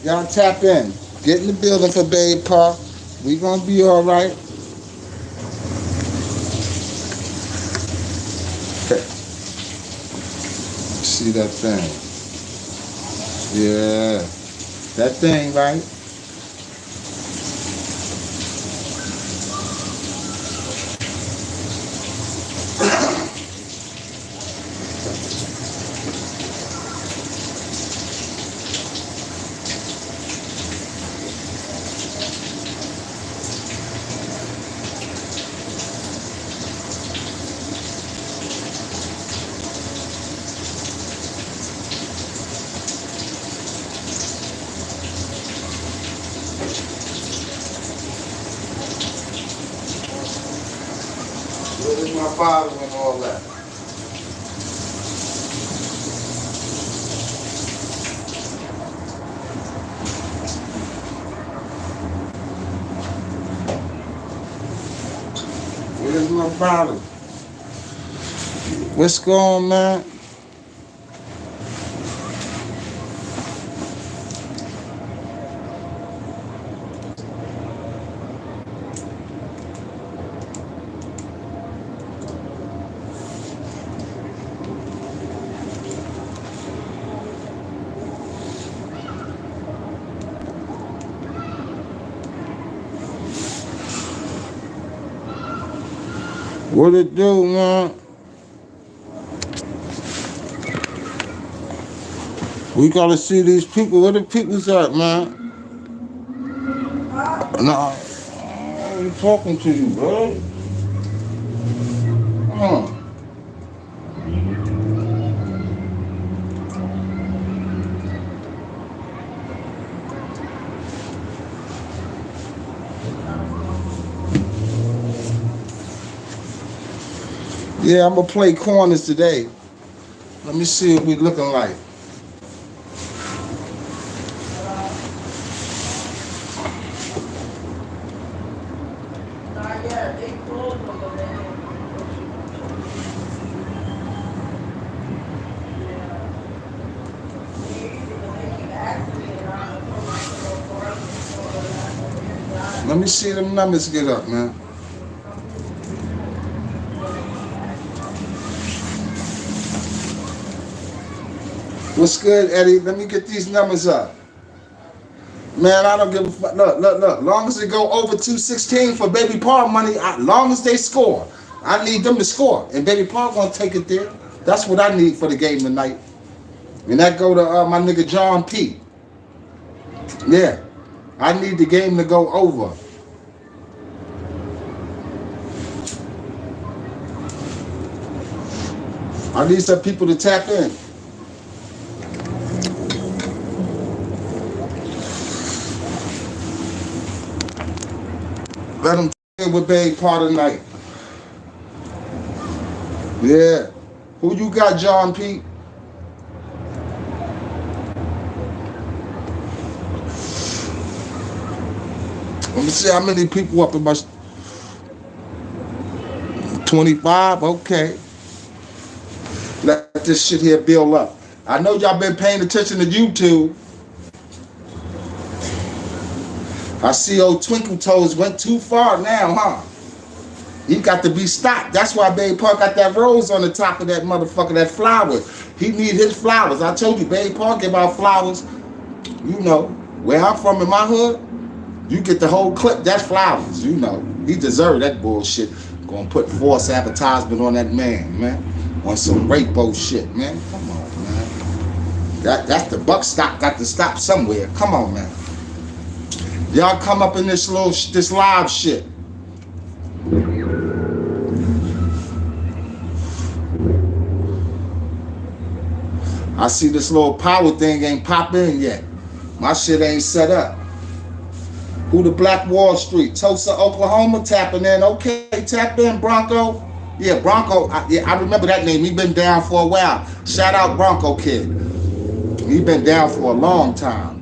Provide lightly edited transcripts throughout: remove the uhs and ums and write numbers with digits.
Y'all tap in. Get in the building for Bay Park. We gonna be all right. See that thing? Yeah, that thing, right? Where's my father and all that? Where's my father? What's going on, man? What it do, man? We gotta see these people. Where the people's at, man? No, I'm talking to you, bro. Come Yeah, I'm gonna play corners today. Let me see what we looking like. Let me see them numbers get up, man. What's good, Eddie? Let me get these numbers up. Man, I don't give a fuck. Look. Long as they go over 216 for Baby Paul money, long as they score. I need them to score. And Baby Paul gonna take it there. That's what I need for the game tonight. And that go to my nigga John P. Yeah. I need the game to go over. I need some people to tap in. Let them in with Baby Paul tonight. Yeah. Who you got, John P? Let me see how many people up in my 25. Okay. Let this shit here build up. I know y'all been paying attention to YouTube. I see old Twinkle Toes went too far now, huh? He got to be stopped. That's why Baby Paul got that rose on the top of that motherfucker, that flower. He need his flowers. I told you, Baby Paul give out flowers. You know, where I'm from in my hood, you get the whole clip, that's flowers. You know, he deserved that bullshit. Gonna put false advertisement on that man. On some rapo shit, man. Come on, man. That's the buck stop. Got to stop somewhere. Come on, man. Y'all come up in this live shit. I see this little power thing ain't pop in yet. My shit ain't set up. Who the Black Wall Street? Tulsa, Oklahoma tapping in. Okay, tap in, Bronco. Yeah, Bronco. I remember that name. He been down for a while. Shout out Bronco Kid. He been down for a long time.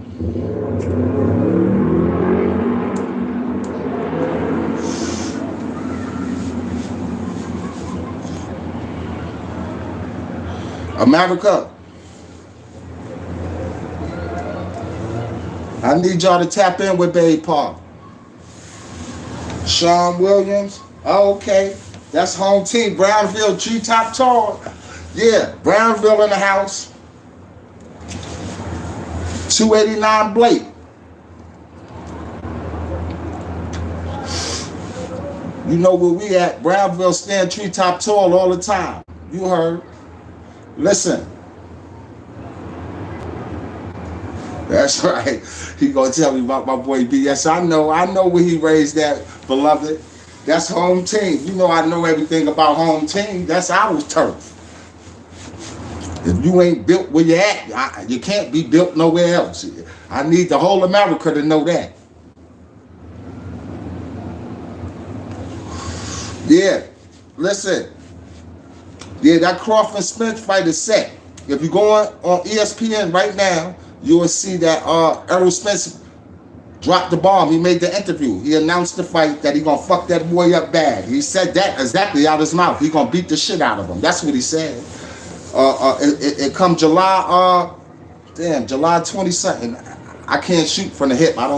America. I need y'all to tap in with Bay Park. Sean Williams. Oh, okay. That's home team. Brownville Treetop Tall. Yeah, Brownville in the house. 289 Blake. You know where we at. Brownville stand Treetop Tall all the time. You heard. Listen. That's right. He gonna tell me about my boy B. Yes, I know where he raised that, beloved. That's home team. You know I know everything about home team. That's our turf. If you ain't built where you at, you can't be built nowhere else. I need the whole America to know that. Yeah, listen. Yeah, that Crawford Smith fight is set. If you go on ESPN right now, you will see that Errol Spence dropped the bomb. He made the interview. He announced the fight that he gonna fuck that boy up bad. He said that exactly out of his mouth. He gonna beat the shit out of him. That's what he said. It come July, July 22nd. I can't shoot from the hip. I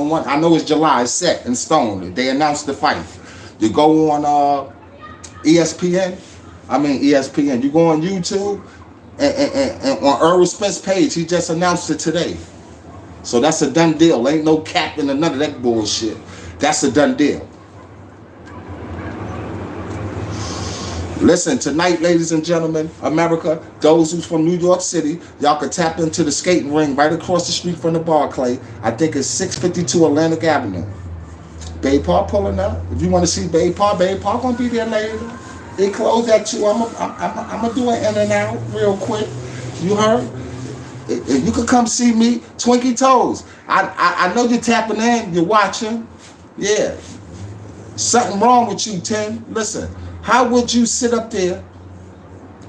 know it's July. It's set in stone. They announced the fight. You go on ESPN. You go on YouTube and on Errol Spence's page, he just announced it today. So that's a done deal. Ain't no capping or none of that bullshit. That's a done deal. Listen, tonight, ladies and gentlemen, America, those who's from New York City, y'all can tap into the skating ring right across the street from the Barclay. I think it's 652 Atlantic Avenue. Bay Park pulling up. If you want to see Bay Park gonna be there later. It closed at 2. I'm gonna do an in and out real quick. You heard? If you could come see me, Twinkie Toes. I know you're tapping in, you're watching. Yeah. Something wrong with you, Tim. Listen, how would you sit up there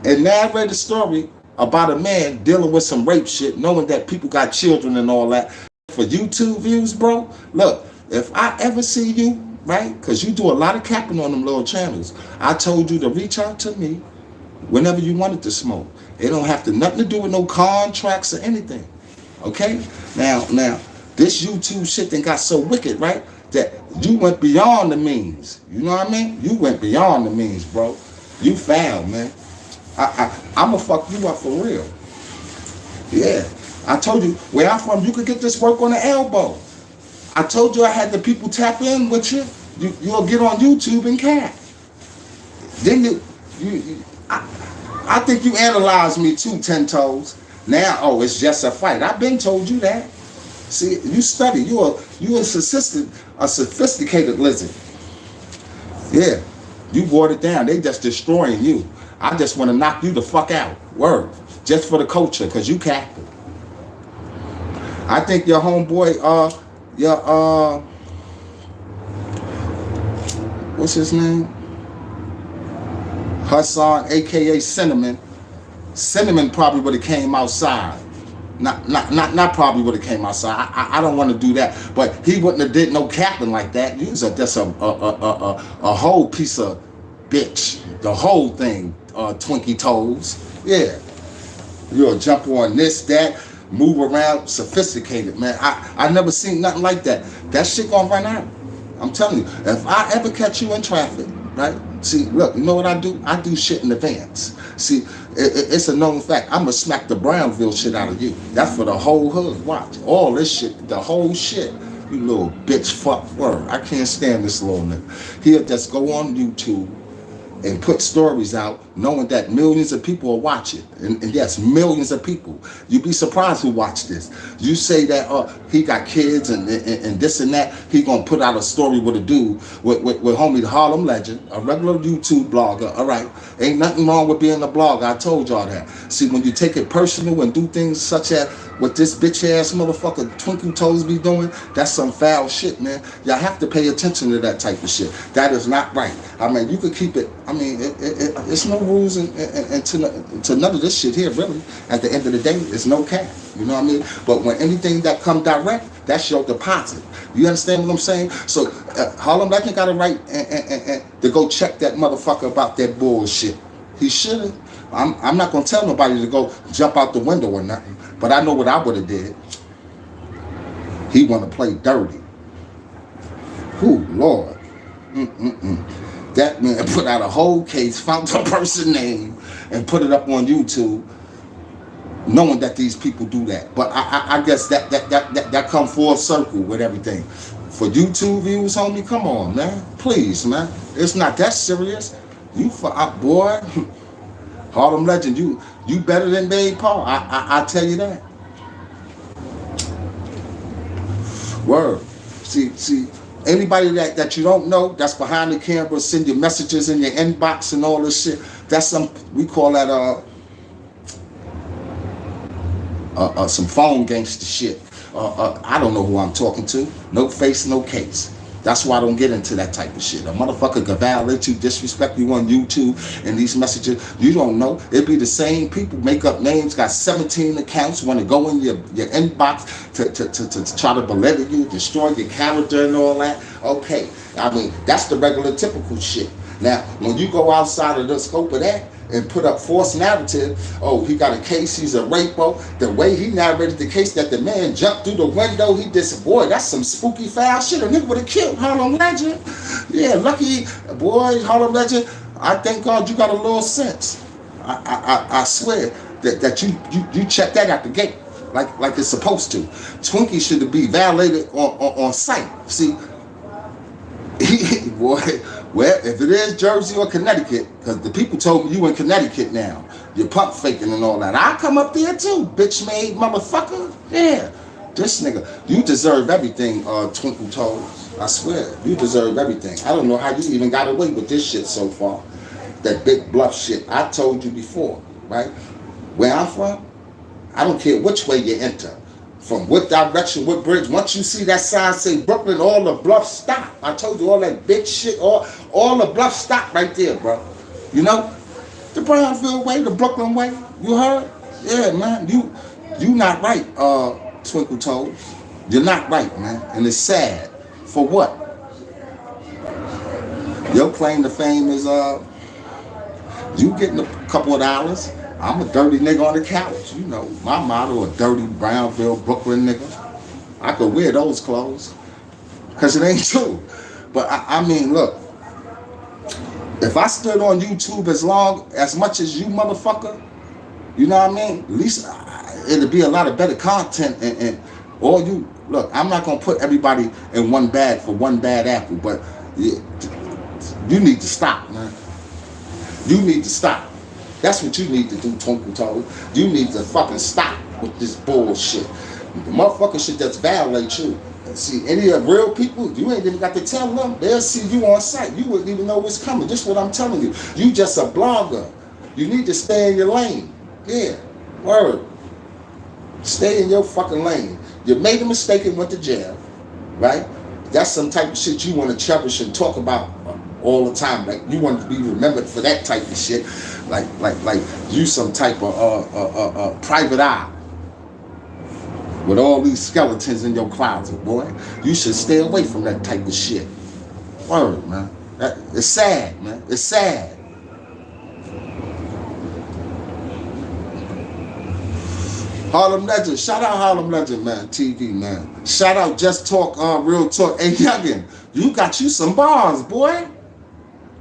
and narrate a story about a man dealing with some rape shit, knowing that people got children and all that, for YouTube views, bro? Look, if I ever see you, right, because you do a lot of capping on them little channels, I told you to reach out to me whenever you wanted to smoke. It don't have to nothing to do with no contracts or anything. Okay? Now, this YouTube shit then got so wicked, right? That you went beyond the means. You know what I mean? You went beyond the means, bro. You foul, man. I'ma fuck you up for real. Yeah. I told you, where I'm from, you could get this work on the elbow. I told you I had the people tap in with you. You'll get on YouTube and cap. Then I think you analyzed me too, 10 Toes. Now, it's just a fight. I've been told you that. See, you study. You a sophisticated lizard. Yeah, you watered down. They just destroying you. I just want to knock you the fuck out. Word. Just for the culture, because you capping. I think your homeboy, what's his name? Hassan, aka Cinnamon. Cinnamon probably would have came outside. Not probably would have came outside. I don't want to do that. But he wouldn't have did no capping like that. He was just a whole piece of bitch. The whole thing, Twinkie Toes. Yeah. You'll jump on this, that, move around, sophisticated, man. I never seen nothing like that. That shit gonna run out. I'm telling you, if I ever catch you in traffic, right? See, look, you know what I do? I do shit in advance. See, it's a known fact. I'm gonna smack the Brownville shit out of you. That's for the whole hood. Watch. All this shit, the whole shit. You little bitch fuck word. I can't stand this little nigga. He'll just go on YouTube and put stories out knowing that millions of people will watch it. And yes, millions of people. You'd be surprised who watch this. You say that he got kids and this and that, he gonna put out a story with a dude, with homie the Harlem Legend, a regular YouTube blogger. All right, ain't nothing wrong with being a blogger. I told y'all that. See, when you take it personal and do things such as what this bitch ass motherfucker Twinkie Toes be doing, that's some foul shit, man. Y'all have to pay attention to that type of shit. That is not right. I mean, you could keep it. I mean, it's no rules and to none of this shit here, really. At the end of the day, it's no cap. You know what I mean? But when anything that come direct, that's your deposit. You understand what I'm saying? So Harlem Legend got a right and to go check that motherfucker about that bullshit. He shouldn't. I'm not gonna tell nobody to go jump out the window or nothing. But I know what I would have did. He want to play dirty. Ooh, Lord. That man put out a whole case, found the person name, and put it up on YouTube, knowing that these people do that. But I guess that come full circle with everything. For YouTube views, homie, come on, man. Please, man. It's not that serious. You boy, Harlem Legend, you better than Babe Paul. I tell you that. Word. See, anybody that you don't know, that's behind the camera, send your messages in your inbox and all this shit. That's we call that some phone gangster shit. I don't know who I'm talking to. No face, no case. That's why I don't get into that type of shit. A motherfucker can violate you, disrespect you on YouTube, and these messages, you don't know. It be the same people, make up names, got 17 accounts, want to go in your inbox to try to belittle you, destroy your character and all that. Okay, I mean, that's the regular typical shit. Now, when you go outside of the scope of that, and put up false narrative, oh, he got a case, he's a rapo. The way he narrated the case, that the man jumped through the window, he did some, boy, that's some spooky foul shit. A nigga would have killed Harlem Legend. Yeah, lucky, boy, Harlem Legend, I thank God you got a little sense. I swear that you check that out the gate, like it's supposed to. Twinkie should be violated on sight. See, boy, well, if it is Jersey or Connecticut, because the people told me you in Connecticut now, you're pump faking and all that. I come up there too, bitch made motherfucker. Yeah, this nigga, you deserve everything, Twinkle Toes. I swear, you deserve everything. I don't know how you even got away with this shit so far. That big bluff shit. I told you before, right? Where I'm from, I don't care which way you enter. From what direction, what bridge. Once you see that sign say Brooklyn, all the bluff stop. I told you all that big shit, all the bluff stop right there, bro. You know? The Brownsville way, the Brooklyn way. You heard? Yeah, man. You not right, Twinkle Toes. You're not right, man. And it's sad. For what? Your claim to fame is you getting a couple of dollars. I'm a dirty nigga on the couch. You know, my motto, a dirty Brownville, Brooklyn nigga. I could wear those clothes. Because it ain't true. But I mean, look. If I stood on YouTube as much as you motherfucker, you know what I mean? At least it'd be a lot of better content. And all you, look, I'm not going to put everybody in one bag for one bad apple. But you need to stop, man. You need to stop. That's what you need to do, Twinkle Toes. You need to fucking stop with this bullshit. The motherfucker should just violate you. See, any of real people, you ain't even got to tell them. They'll see you on sight. You wouldn't even know what's coming. Just what I'm telling you. You just a blogger. You need to stay in your lane. Yeah, word. Stay in your fucking lane. You made a mistake and went to jail, right? That's some type of shit you want to cherish and talk about all the time. Like, you want to be remembered for that type of shit. Like you some type of private eye with all these skeletons in your closet, boy. You should stay away from that type of shit. Word, man. It's sad, man. It's sad. Harlem Legend. Shout out Harlem Legend, man. TV, man. Shout out Just Talk, Real Talk. Hey, youngin', you got you some bars, boy.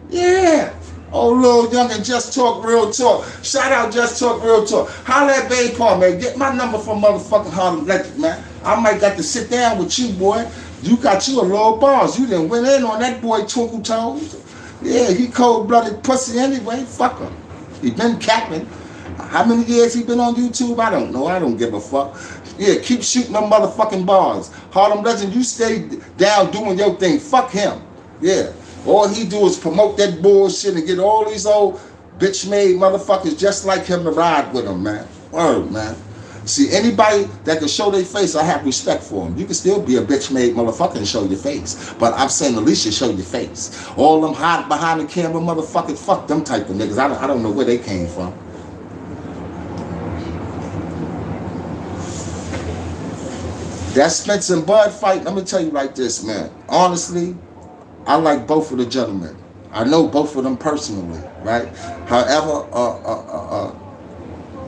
Yeah. Oh, little youngin', Just Talk Real Talk. Shout out Just Talk Real Talk. Holla at Babe Paul, man. Get my number from motherfucking Harlem Legend, man. I might got to sit down with you, boy. You got you a little bars. You done went in on that boy Twinkle Toes. Yeah, he cold-blooded pussy anyway. Fuck him. He been capping. How many years he been on YouTube? I don't know. I don't give a fuck. Yeah, keep shooting them motherfucking bars. Harlem Legend, you stay down doing your thing. Fuck him. Yeah. All he do is promote that bullshit and get all these old bitch-made motherfuckers just like him to ride with him, man. Word, man. See, anybody that can show their face, I have respect for them. You can still be a bitch-made motherfucker and show your face. But I'm saying at least you show your face. All them hot behind the camera motherfuckers, fuck them type of niggas. I don't know where they came from. That Spence and Bud fight, let me tell you like this, man. Honestly, I like both of the gentlemen. I know both of them personally, right? However,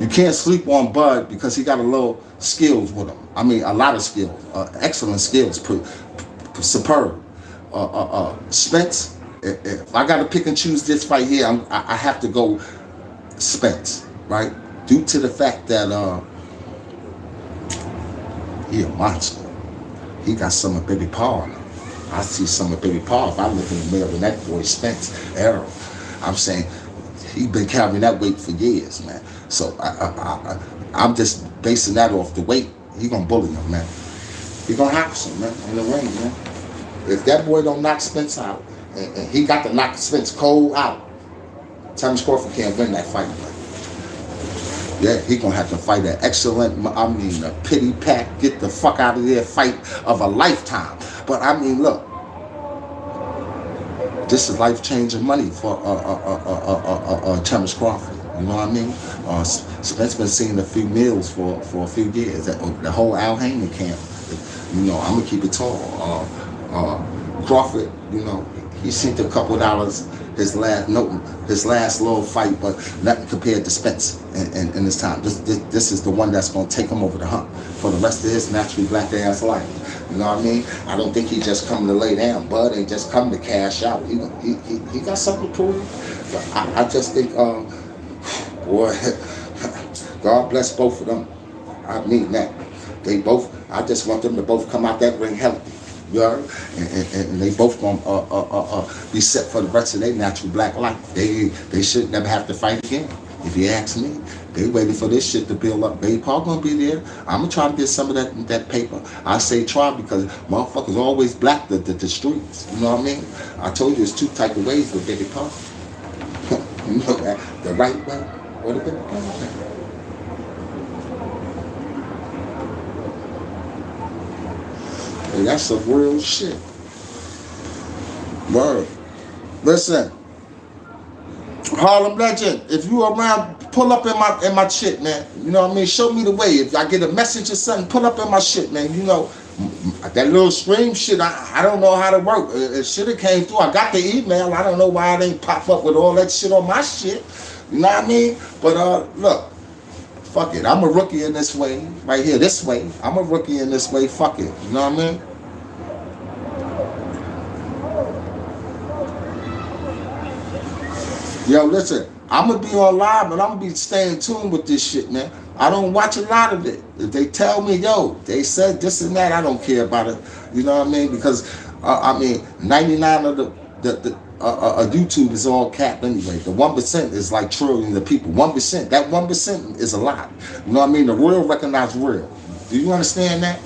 you can't sleep on Bud because he got a little skills with him. I mean, a lot of skill, excellent skills, superb. Spence, if I got to pick and choose this fight here, I have to go Spence, right? Due to the fact that he a monster. He got some of Baby Paul. I see some of Baby Paul. If I look in the mirror and that boy Spence, Errol, I'm saying he been carrying that weight for years, man. So I'm just basing that off the weight. He gonna bully him, man. He gonna have some, man, in the ring, man. If that boy don't knock Spence out, and he got to knock Spence cold out, Terence Crawford can't win that fight, man. Yeah, he gonna have to fight an excellent, I mean, a pity pack, get the fuck out of there fight of a lifetime. But I mean, look, this is life-changing money for Terence Crawford. You know what I mean? Spence been seeing a few meals for a few years. The whole Al Heyman camp. You know, I'm gonna keep it tall. Crawford, you know, he seen a couple dollars his last little fight, but nothing compared to Spence in this time. This is the one that's gonna take him over the hump for the rest of his naturally black ass life. You know what I mean? I don't think he just coming to lay down. Bud ain't just coming to cash out. He got something to prove. But I just think, boy, God bless both of them. I mean that. I just want them to both come out that ring healthy. You heard? And they both gonna be set for the rest of their natural black life. They should never have to fight again. If you ask me, they waiting for this shit to build up. Baby Paul gonna be there. I'm gonna try to get some of that paper. I say try because motherfuckers always black the streets. You know what I mean? I told you it's two type of ways with Baby Paul. You know that the right way or the Baby Paul way. Hey, that's some real shit. Word. Listen. Harlem Legend, if you around, pull up in my shit, man. You know what I mean? Show me the way. If I get a message or something, pull up in my shit, man. You know, that little stream shit, I don't know how to work. It should have came through. I got the email. I don't know why it ain't pop up with all that shit on my shit. You know what I mean? But look, fuck it. I'm a rookie in this way, right here, this way. I'm a rookie in this way. Fuck it. You know what I mean? Yo, listen, I'm going to be on live, but I'm going to be staying tuned with this shit, man. I don't watch a lot of it. If they tell me, yo, they said this and that, I don't care about it. You know what I mean? Because, 99 of the YouTube is all cap anyway. The 1% is like trillions of people. 1%, that 1% is a lot. You know what I mean? The real recognize real. Do you understand that?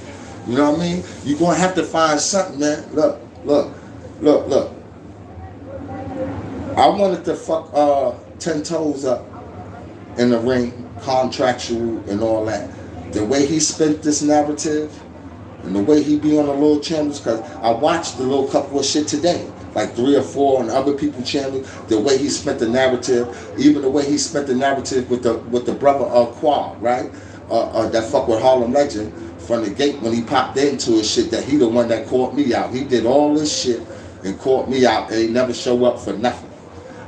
You know what I mean? You're going to have to find something, man. Look. I wanted to fuck 10 Toes up in the ring, contractual and all that. The way he spent this narrative and the way he be on the little channels, because I watched the little couple of shit today, like 3 or 4 on other people's channels, the way he spent the narrative, even the way he spent the narrative with the brother Quad, right? That fuck with Harlem Legend from the gate when he popped into his shit, that he the one that caught me out. He did all this shit and caught me out, and he never show up for nothing.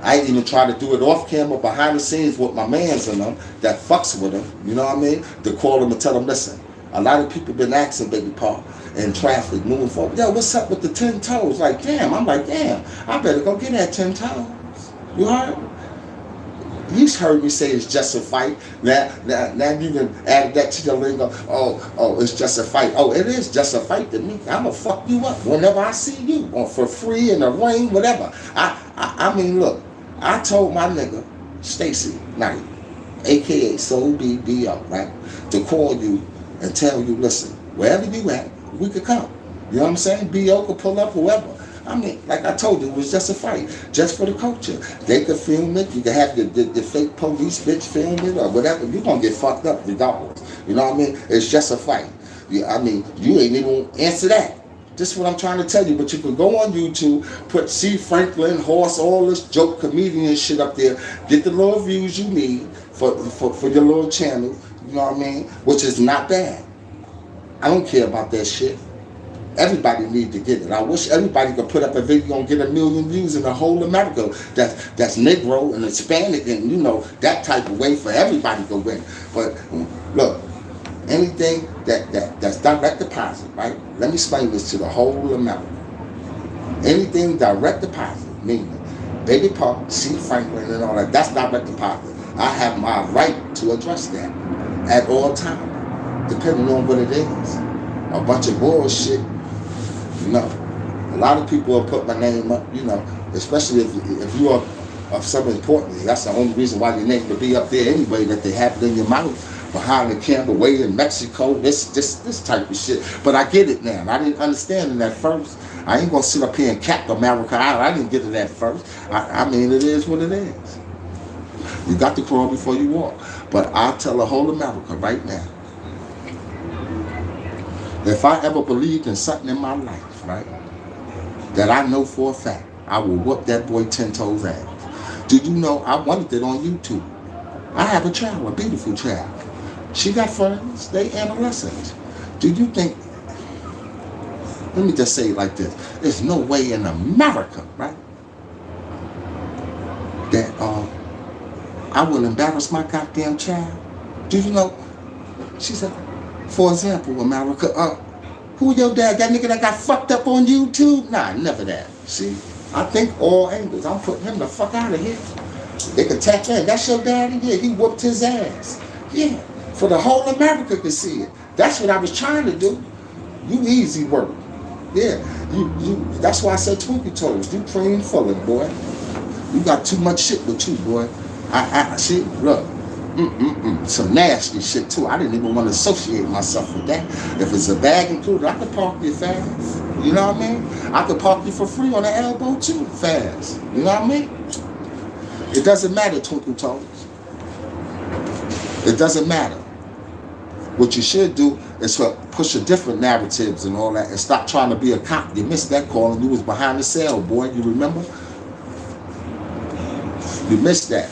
I ain't even try to do it off camera, behind the scenes with my mans in them that fucks with him, you know what I mean? To call him and tell him, listen, a lot of people been asking Baby Paul in traffic moving forward, yo, what's up with the 10 Toes? Like, damn, I'm like, damn, I better go get that 10 Toes. You heard? He's heard me say it's just a fight. Now you can add that to your lingo. Oh, it's just a fight. Oh, it is just a fight to me. I'ma fuck you up whenever I see you, or for free in the ring, whatever. I mean, look, I told my nigga Stacy Knight, aka Soul BBO, right, to call you and tell you, listen, wherever you at, we could come. You know what I'm saying? BO could pull up, whoever. I mean, like I told you, it was just a fight, just for the culture. They could film it. You could have the fake police bitch film it or whatever. You're going to get fucked up regardless. You know what I mean? It's just a fight. I mean, you ain't even answer that. This is what I'm trying to tell you. But you can go on YouTube, put C. Franklin, Horse, all this joke comedian shit up there. Get the little views you need for your little channel. You know what I mean? Which is not bad. I don't care about that shit. Everybody need to get it. I wish everybody could put up a video and get 1 million views in the whole America. That's Negro and Hispanic and, you know, that type of way for everybody to win. But look, Anything that's direct deposit, right? Let me explain this to the whole America. Anything direct deposit, meaning Baby Park, C. Franklin, and all that, that's direct deposit. I have my right to address that at all times, depending on what it is. A bunch of bullshit, no. A lot of people will put my name up, especially if you are of some importance. That's the only reason why your name would be up there anyway, that they have it in your mouth behind the camera way in Mexico, this type of shit. But I get it now. I didn't understand it at first. I ain't gonna sit up here and cap America out. I didn't get it at first. I mean, it is what it is. You got to crawl before you walk. But I'll tell the whole America right now, if I ever believed in something in my life, right, that I know for a fact, I will whoop that boy 10 toes ass. Do you know I wanted it on YouTube? I have a child, a beautiful child. She got friends, they adolescents. Do you think, let me just say it like this, there's no way in America, right, that I will embarrass my goddamn child? Do you know, she said, for example, America, who your dad, that nigga that got fucked up on YouTube? Nah, never that. See, I think all angles, I'm putting him the fuck out of here. They could tap in, that's your daddy? Yeah, he whooped his ass. Yeah, for the whole America could see it. That's what I was trying to do. You easy work. Yeah, you. That's why I said twinkle toes. You cream filling, boy. You got too much shit with you, boy. I see, look. Some nasty shit too. I didn't even want to associate myself with that. If it's a bag included, I could park you fast. You know what I mean? I could park you for free on the elbow too, fast. You know what I mean? It doesn't matter, twinkle toes. It doesn't matter. What you should do is push a different narratives and all that, and stop trying to be a cop. You missed that call and you was behind the cell, boy. You remember? You missed that.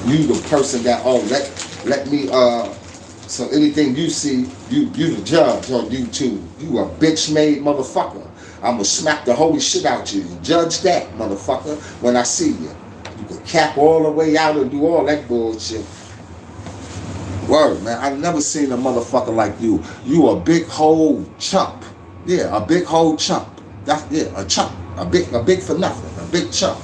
You the person that, let me, so anything you see, you the judge on YouTube. You a bitch-made motherfucker. I'm gonna smack the holy shit out you. Judge that, motherfucker, when I see you. You can cap all the way out and do all that bullshit. Word, man, I've never seen a motherfucker like you. You a big whole chump. Yeah, a big whole chump. That's, yeah, a chump. A big for nothing. A big chump.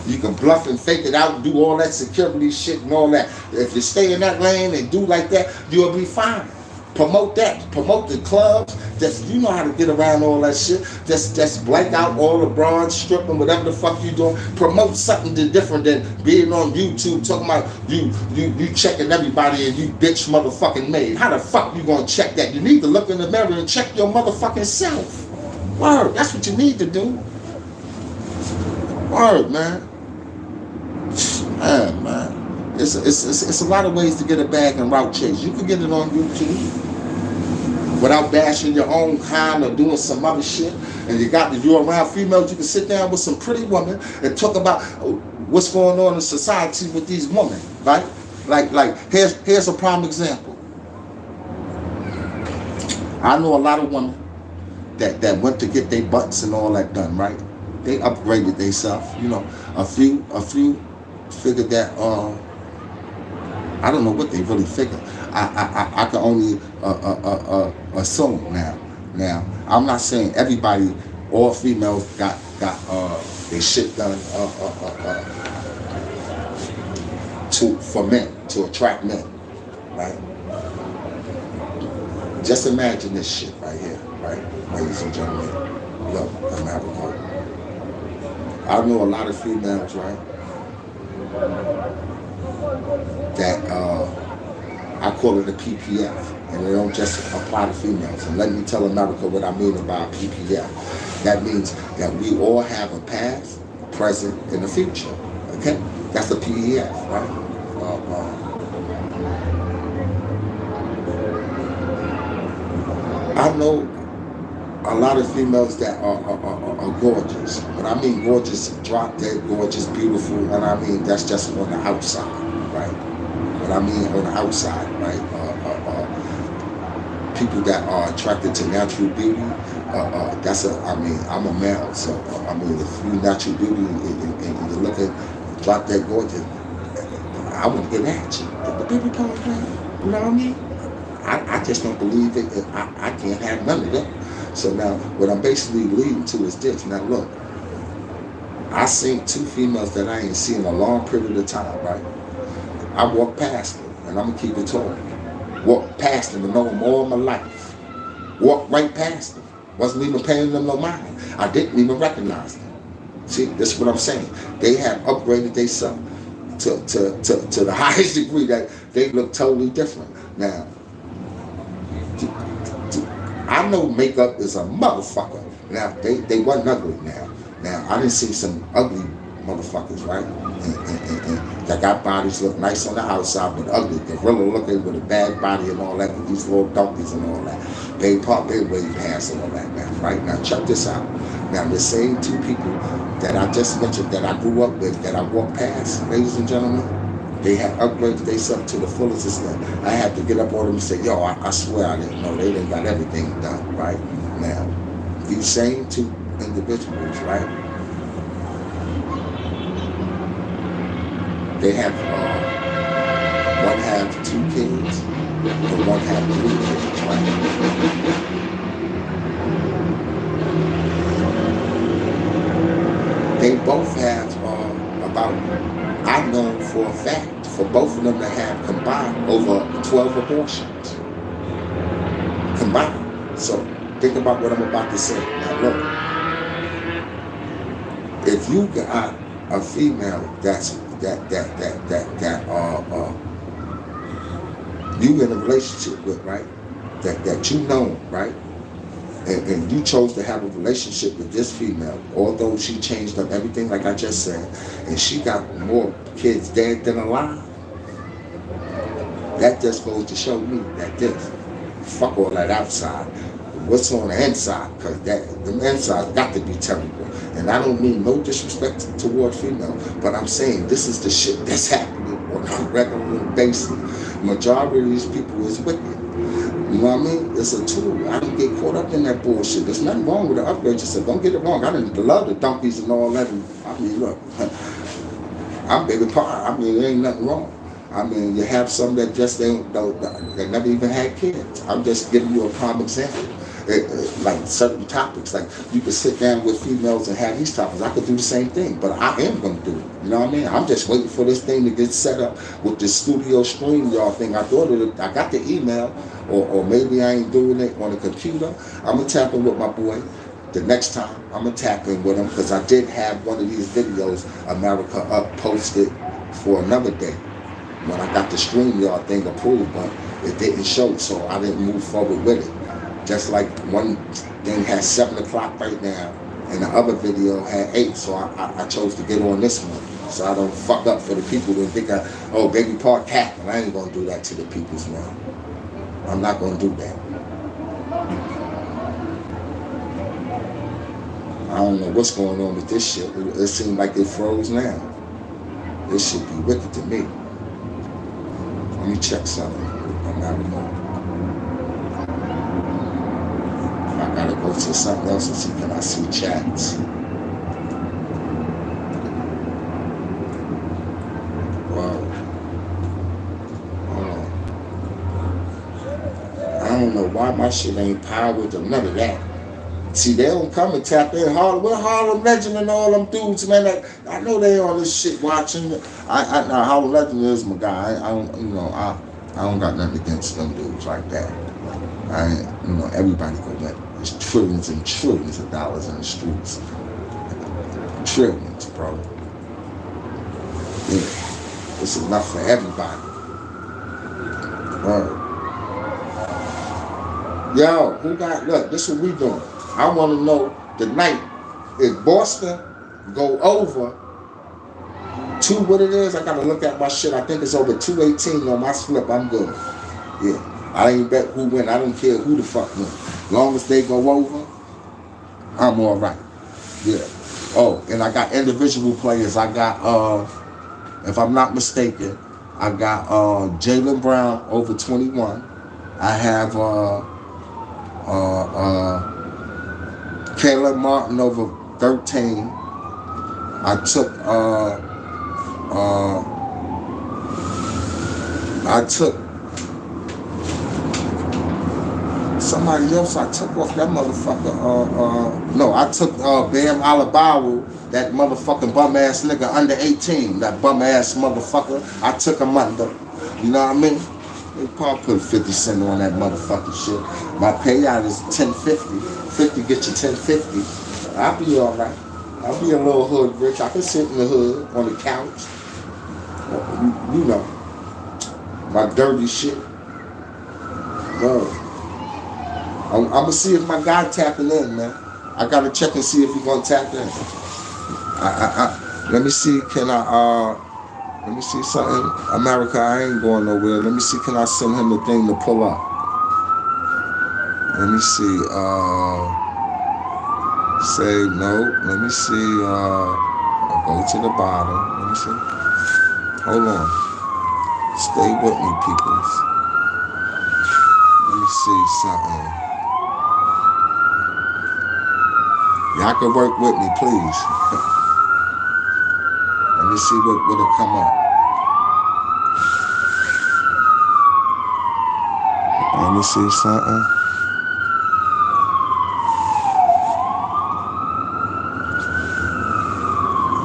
You can bluff and fake it out and do all that security shit and all that. If you stay in that lane and do like that, you'll be fine. Promote that. Promote the clubs. Just, you know how to get around all that shit. Just blank out all the broads, stripping, whatever the fuck you doing. Promote something different than being on YouTube talking about you checking everybody and you bitch motherfucking made. How the fuck you gonna check that? You need to look in the mirror and check your motherfucking self. Word, that's what you need to do. Word, man. Man. It's a lot of ways to get a bag and route chase. You can get it on YouTube without bashing your own kind or doing some other shit. And if you're around females, you can sit down with some pretty women and talk about what's going on in society with these women, right? Like here's a prime example. I know a lot of women that went to get their butts and all that done, right? They upgraded themselves. A few figured that I don't know what they really figured. I can only assume now. Now, I'm not saying everybody, all females got their shit done for men, to attract men, right? Just imagine this shit right here, right, ladies and gentlemen. Look, America. I know a lot of females, right, that I call it a PPF, and they don't just apply to females. And let me tell America what I mean about PPF. That means that we all have a past, present, and a future. Okay, that's a PEF, right? I know a lot of females that are gorgeous. When I mean gorgeous, drop dead gorgeous, beautiful, and I mean that's just on the outside, right? What I mean on the outside, right? People that are attracted to natural beauty, I'm a male, so if you natural beauty and you're looking, drop dead gorgeous, I wouldn't get at you. The baby pose, man, you know what I mean? just don't believe it. I can't have none of that. So now, what I'm basically leading to is this. Now look, I seen two females that I ain't seen in a long period of time, right? I walked past them, and I'm gonna keep it talking. Walked past them and know them all my life. Walked right past them. Wasn't even paying them no mind. I didn't even recognize them. See, this is what I'm saying. They have upgraded themselves to the highest degree that they look totally different. Now, I know makeup is a motherfucker. Now, they wasn't ugly now. Now, I didn't see some ugly motherfuckers, right? And that got bodies look nice on the outside, but ugly, gorilla looking with a bad body and all that, with these little donkeys and all that. They pop their way past and all that now, right? Now, check this out. Now, the same two people that I just mentioned that I grew up with, that I walked past, ladies and gentlemen, they have upgraded themselves to the fullest extent. I had to get up on them and say, yo, I swear I didn't know. They done got everything done, right? Now, these same two individuals, right? They have, one have 2 kids, and one have 3 kids, right? They both have about, I know for a fact, for both of them to have combined over 12 abortions. Combined. So think about what I'm about to say. Now look, if you got a female that you in a relationship with, right? That you know, right? And you chose to have a relationship with this female, although she changed up everything like I just said, and she got more kids dead than alive. That just goes to show me that this, fuck all that outside. What's on the inside? Because the inside got to be terrible. And I don't mean no disrespect toward female, but I'm saying this is the shit that's happening on a regular basis. Majority of these people is wicked. You know what I mean? It's a tool. I didn't get caught up in that bullshit. There's nothing wrong with the upgrade. Just said, don't get it wrong. I didn't love the donkeys and all that. I mean, look, I'm baby part. I mean, there ain't nothing wrong. I mean, you have some that just they never even had kids. I'm just giving you a prime example. Like certain topics, like you could sit down with females and have these topics. I could do the same thing, but I am going to do it. You know what I mean? I'm just waiting for this thing to get set up with this studio stream y'all thing. I got the email, or maybe I ain't doing it on the computer. I'm going to tap in with my boy. The next time, I'm going to tap in with him because I did have one of these videos, America Up, posted for another day when I got the stream y'all thing approved, but it didn't show, so I didn't move forward with it. Just like one thing has 7 o'clock right now, and the other video had 8, so I chose to get on this one, so I don't fuck up for the people that think oh, baby part capping. I ain't gonna do that to the peoples, man. I'm not gonna do that. I don't know what's going on with this shit. It seems like it froze now. This should be wicked to me. Let me check something. I'm not remote. I gotta go to something else and see, can I see chats? Wow. Hold on. I don't know why my shit ain't powered or none of that. See, they don't come and tap in. We're Harlem Legend and all them dudes, man. I know they on this shit watching. Now Harlem Legend is my guy. I don't got nothing against them dudes like that. Everybody go back. There's trillions and trillions of dollars in the streets. Trillions, bro. Yeah. It's enough for everybody. Right. Yo, look, this is what we doing. I want to know tonight, if Boston go over to what it is, I got to look at my shit. I think it's over 218 on my slip. I'm good. Yeah. I ain't bet who win. I don't care who the fuck win. Long as they go over, I'm all right. Yeah. Oh, and I got individual players. I got, if I'm not mistaken, I got Jaylen Brown over 21. I have Caleb Martin over 13. I took Somebody else I took off that motherfucker. No, I took Bam Alabawu, that motherfucking bum ass nigga under 18, that bum ass motherfucker. I took him under. You know what I mean? They probably put 50 cent on that motherfucking shit. My payout is 1050. 50 get you 1050. I'll be alright. I'll be a little hood rich. I can sit in the hood on the couch. You know, my dirty shit. No. I'm gonna see if my guy tapping in, man. I gotta check and see if he gonna tap in. Let me see. Let me see something. America, I ain't going nowhere. Let me see. Can I send him the thing to pull up? Let me see. Say no. Let me see. I'll go to the bottom. Let me see. Hold on. Stay with me, peoples. Let me see something. Y'all can work with me, please. Let me see what'll come up. Let me see something.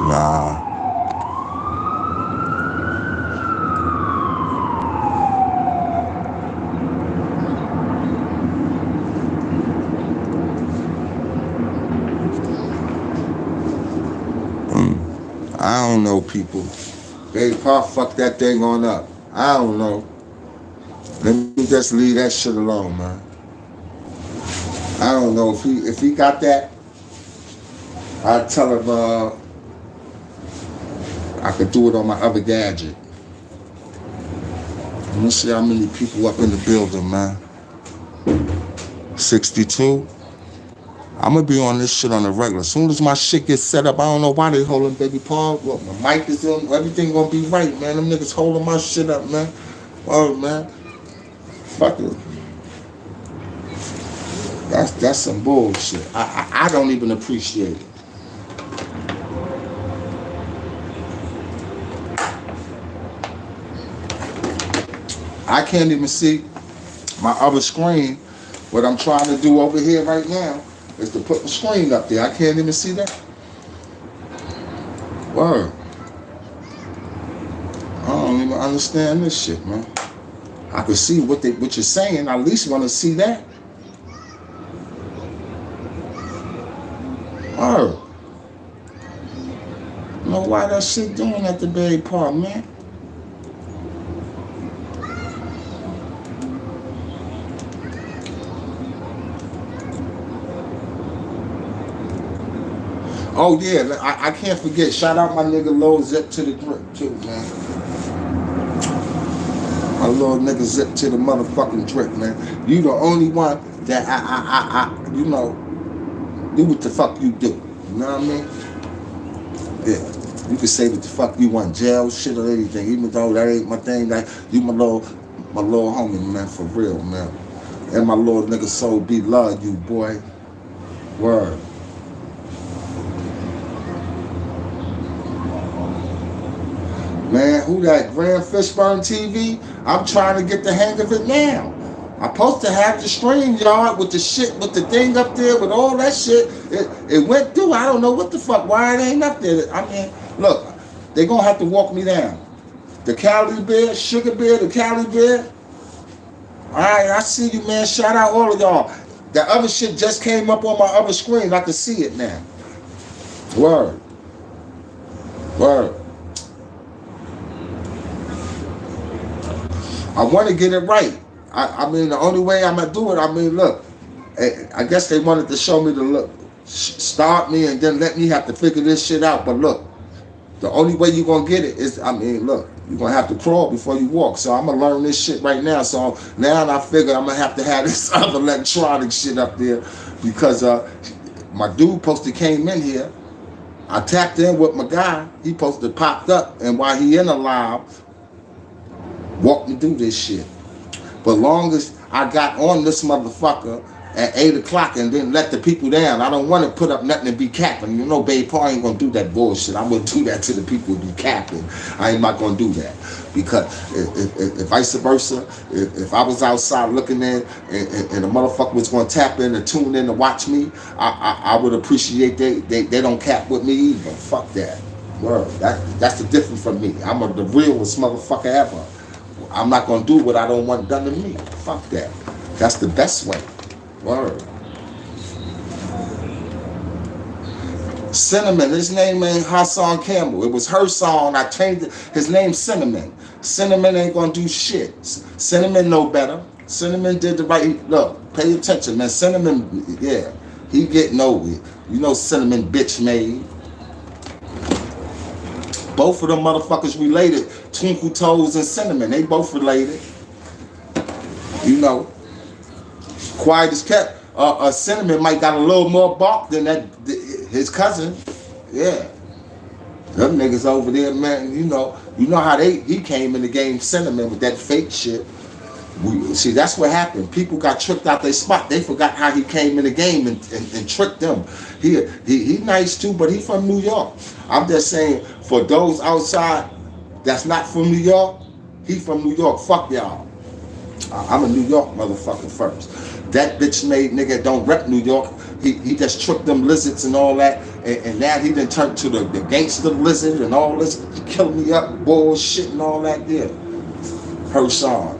Nah. I don't know, people. They probably fuck that thing on up. I don't know. Let me just leave that shit alone, man. I don't know if he got that. I'd tell him I could do it on my other gadget. Let me see how many people up in the building, man. 62. I'm gonna be on this shit on the regular. As soon as my shit gets set up, I don't know why they holding Baby Paul. Well, my mic is on, everything gonna be right, man. Them niggas holding my shit up, man. Oh, man. Fuck it. That's some bullshit. I don't even appreciate it. I can't even see my other screen. What I'm trying to do over here right now is to put the screen up there. I can't even see that. Word. I don't even understand this shit, man. I can see what you're saying. I at least want to see that. Word. I don't know why that shit doing at the Berry Park, man. Oh yeah, I can't forget. Shout out my nigga Lil Zip to the grip too, man. My little nigga Zip to the motherfucking drip, man. You the only one that you know, do what the fuck you do. You know what I mean? Yeah. You can say what the fuck you want, jail, shit or anything. Even though that ain't my thing, that you my little homie, man, for real, man. And my little nigga Soul B love you, boy. Word. Man, who that? Grand Fishburne TV? I'm trying to get the hang of it now. I'm supposed to have the stream, y'all, with the shit, with the thing up there, with all that shit. It went through. I don't know what the fuck, why it ain't up there. I mean, look, they gonna have to walk me down. The Cali Bear, Sugar Bear, the Cali Bear. All right, I see you, man. Shout out all of y'all. The other shit just came up on my other screen. I can see it now. Word. Word. I want to get it right. I mean, the only way I'm going to do it, I mean, look, I guess they wanted to show me the look, start me and then let me have to figure this shit out. But look, the only way you're going to get it is, I mean, look, you're going to have to crawl before you walk. So I'm going to learn this shit right now. So now I figure I'm going to have this other electronic shit up there because my dude posted came in here. I tapped in with my guy. He posted popped up. And while he in a live, walk me through this shit. But long as I got on this motherfucker, at 8 o'clock and then let the people down. I don't want to put up nothing and be capping. You know, Babe Paul ain't gonna do that bullshit. I wouldn't do that to the people who be capping. I ain't not gonna do that. Because if vice versa, if I was outside looking in and the motherfucker was gonna tap in and tune in to watch me, I would appreciate they don't cap with me either. Fuck that. Word. That's the difference from me. I'm the realest motherfucker ever. I'm not gonna do what I don't want done to me. Fuck that. That's the best way. Word. Cinnamon, his name ain't Hassan Campbell. It was her song. I changed it. His name's Cinnamon. Cinnamon ain't gonna do shit. Cinnamon know better. Cinnamon did the right. Look, pay attention, man. Cinnamon, yeah, he getting over it. You know, Cinnamon bitch made. Both of them motherfuckers related. Twinkle Toes and Cinnamon, they both related. You know. Quiet as kept. Cinnamon might got a little more bark than his cousin. Yeah. Them niggas over there, man, you know how he came in the game, Cinnamon, with that fake shit. See, that's what happened. People got tricked out their spot. They forgot how he came in the game and tricked them. He nice too, but he from New York. I'm just saying, for those outside that's not from New York, he from New York. Fuck y'all. I'm a New York motherfucker first. That bitch made nigga don't rep New York. He just tricked them lizards and all that. And now he done turned to the gangster lizard and all this, killing me up, bullshit and all that. Yeah. Hershon.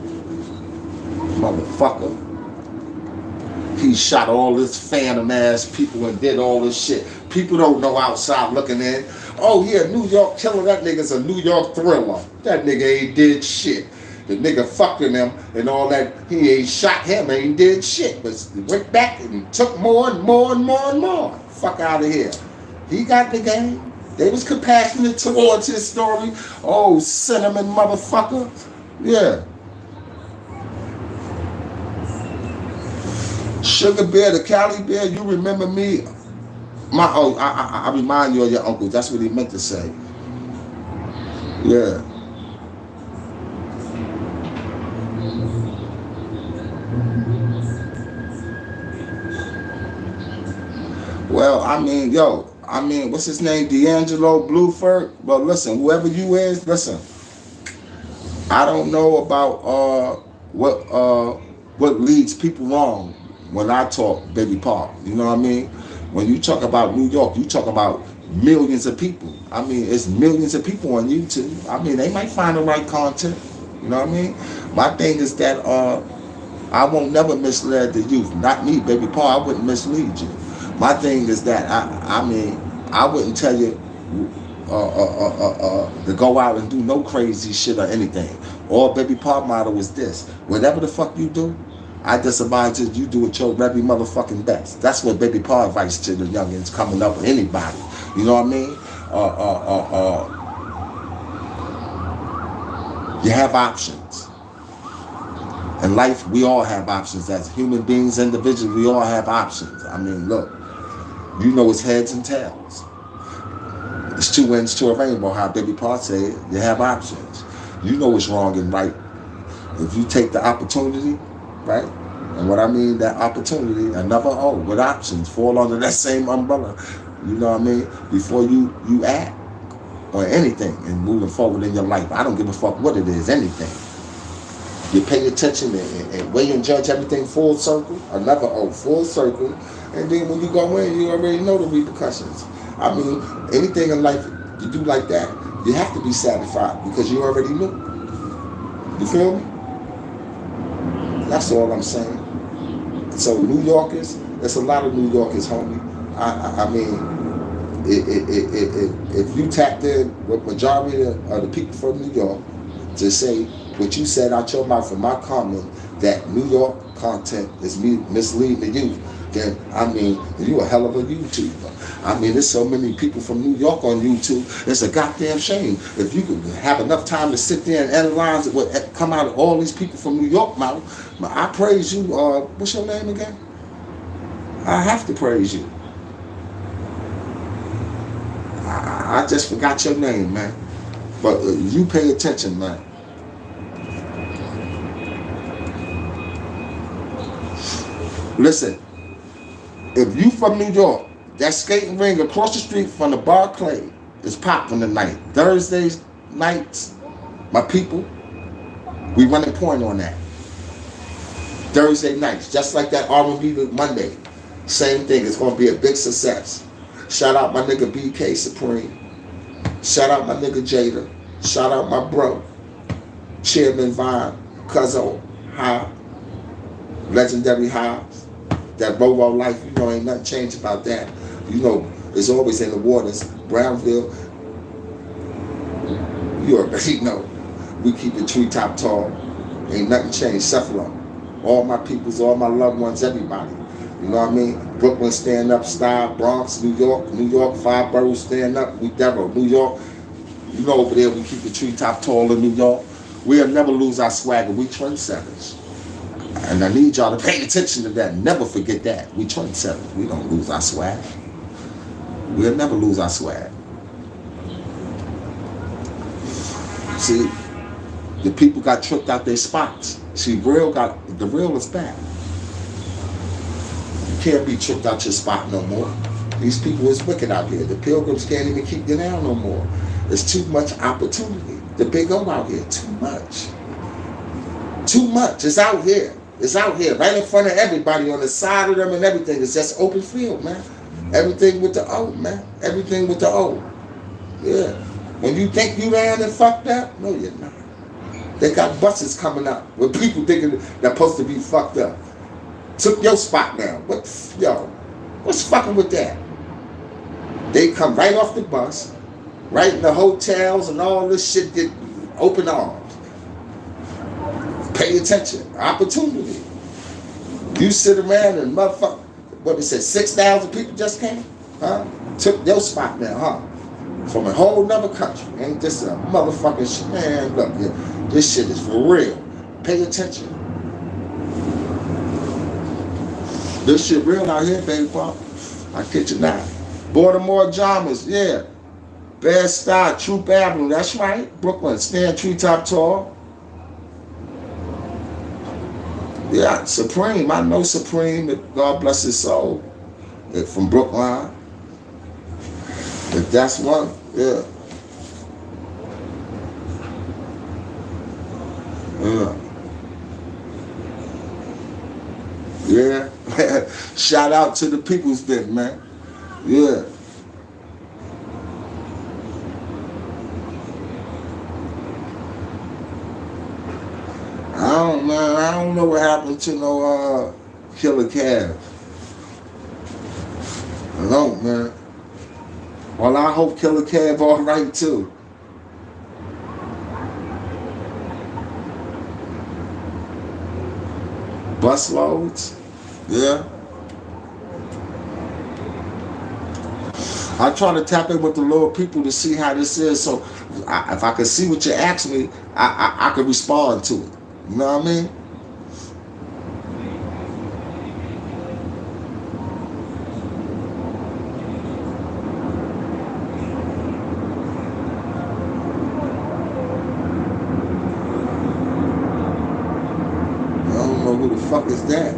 Motherfucker. He shot all this phantom ass people and did all this shit. People don't know outside looking in. Oh yeah, New York killer, that nigga's a New York thriller. That nigga ain't did shit. The nigga fucking him and all that, he ain't shot him, ain't did shit. But went back and took more and more and more and more. Fuck out of here. He got the game. They was compassionate towards his story. Oh, Cinnamon motherfucker. Yeah. Sugar Bear, the Cali Bear, you remember me? I remind you of your uncle. That's what he meant to say. Yeah. Well, what's his name? D'Angelo Blueford? Well, listen, whoever you is, listen. I don't know about what leads people wrong when I talk Baby Park. You know what I mean? When you talk about New York, you talk about millions of people. I mean, it's millions of people on YouTube. I mean, they might find the right content. You know what I mean? My thing is that I won't never mislead the youth. Not me, Baby Park. I wouldn't mislead you. My thing is that I wouldn't tell you to go out and do no crazy shit or anything. All Baby Park motto is this: whatever the fuck you do, I just advise you do it your very motherfucking best. That's what Baby Park advice to the youngins coming up with anybody. You know what I mean? You have options. In life, we all have options. As human beings, individuals, we all have options. I mean, look. You know it's heads and tails. It's two ends to a rainbow, how Baby Park said. You have options. You know what's wrong and right. If you take the opportunity, right? And what I mean, that opportunity, another with options, fall under that same umbrella. You know what I mean? Before you act on anything and moving forward in your life. I don't give a fuck what it is, anything. You pay attention and when you judge everything full circle, another full circle. And then when you go in, you already know the repercussions. I mean, anything in life you do like that, you have to be satisfied because you already knew. You feel me? That's all I'm saying. So New Yorkers, there's a lot of New Yorkers, homie. I mean, if you tapped in with majority of the people from New York to say what you said out your mouth in my comment, that New York content is misleading the youth, then, I mean, you a hell of a YouTuber. I mean, there's so many people from New York on YouTube. It's a goddamn shame. If you could have enough time to sit there and analyze what come out of all these people from New York mouth, I praise you. What's your name again? I have to praise you. I just forgot your name, man. But you pay attention, man. Listen, If you from New York, that skating ring across the street from the Barclay is popping tonight. Thursdays nights, my people, we running point on that. Thursday nights, just like that R&B Monday. Same thing, it's gonna be a big success. Shout out my nigga BK Supreme. Shout out my nigga Jada. Shout out my bro, Chairman Vine, Cuzzo, High, Legendary Highs. That Bobo life, you know, ain't nothing changed about that. You know, it's always in the waters. Brownville, you already know. We keep the treetop tall. Ain't nothing changed. Cephalo. All my peoples, all my loved ones, everybody. You know what I mean? Brooklyn stand up style, Bronx, New York, 5 boroughs stand up, we devil. New York, you know over there we keep the treetop tall in New York. We'll never lose our swagger. We trendsetters. And I need y'all to pay attention to that. Never forget that. We trendsetters. We don't lose our swag. We'll never lose our swag. See, the people got tripped out their spots. See, the real is back. You can't be tripped out your spot no more. These people is wicked out here. The pilgrims can't even keep you down no more. There's too much opportunity. The big O out here, too much. Too much. It's out here. It's out here, right in front of everybody, on the side of them and everything. It's just open field, man. Everything with the O, man. Everything with the O. Yeah. When you think you down and fucked up, no, you're not. They got buses coming up with people thinking they're supposed to be fucked up. Took your spot now. What's fucking with that? They come right off the bus, right in the hotels and all this shit, get open arms. Pay attention. Opportunity. You sit around and motherfucker, what they said, 6,000 people just came? Huh? Took your spot now, huh? From a whole nother country. Ain't this a motherfucking shit? Man, look, this shit is for real. Pay attention. This shit real out here, baby pop. I kid you not. Baltimore Jammers, yeah. Bed-Stuy, Troop Avenue, that's right. Brooklyn, stand treetop tall. Yeah, Supreme, I know Supreme, God bless his soul. From Brookline. If that's one, yeah. Yeah. Shout out to the people's bit, man. Yeah. I don't know what happened to no Killer Cav. I don't, man. Well, I hope Killer Cav all right too. Bus loads, yeah. I try to tap in with the little people to see how this is, so if I can see what you ask me, I can respond to it. You know what I mean? Who the fuck is that?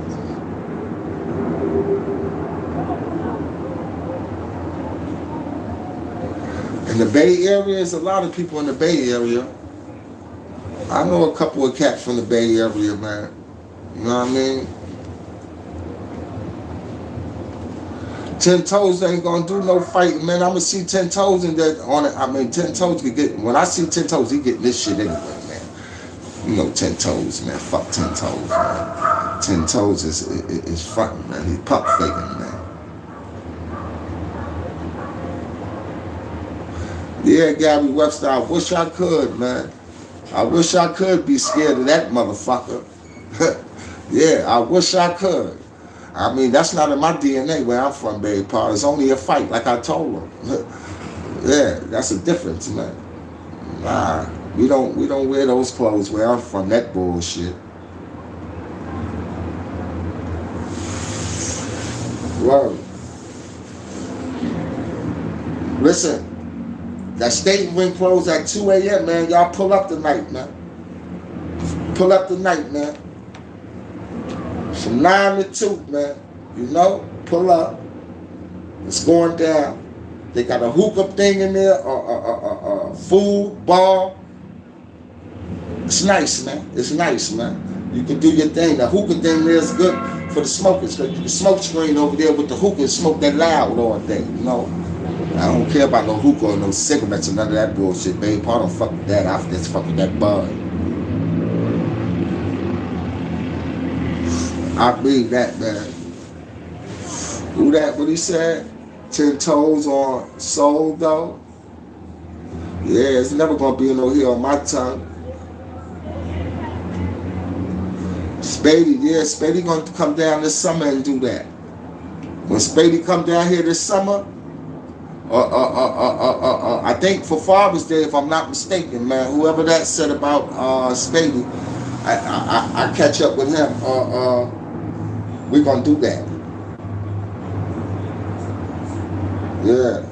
In the Bay Area, there's a lot of people in the Bay Area. I know a couple of cats from the Bay Area, man. You know what I mean? 10 Toes ain't gonna do no fighting, man. I'm gonna see 10 Toes and that on it. I mean, 10 Toes could get, when I see 10 Toes, he getting this shit anyway, man. You know 10 Toes, man. Fuck 10 Toes, man. 10 Toes is frontin', man. He's pup faking, man. Yeah, Gabby Webster, I wish I could, man. I wish I could be scared of that motherfucker. Yeah, I wish I could. I mean, that's not in my DNA where I'm from, baby Paul. It's only a fight, like I told him. Yeah, that's a difference, man. Nah, we don't wear those clothes where I'm from. That bullshit. Whoa. Listen, that skating ring closed at 2 a.m., man. Y'all pull up tonight, man. Pull up tonight, man. From 9 to 2, man. You know? pull up. It's going down. They got a hookah thing in there, a food bar. It's nice, man. It's nice, man. You can do your thing. The hookah thing there is good for the smokers. Cause you can smoke screen over there with the hookah and smoke that loud all day, you know. I don't care about no hookah or no cigarettes or none of that bullshit, babe. I don't fuck with that. I just fuck with that bud. I believe that, man. Who that? What he said? 10 toes on soul, though. Yeah, it's never gonna be no here on my tongue. Spady, yeah, Spady gonna come down this summer and do that. When Spady come down here this summer, I think for Father's Day, if I'm not mistaken, man, whoever that said about Spady, I catch up with him. We're gonna do that. Yeah.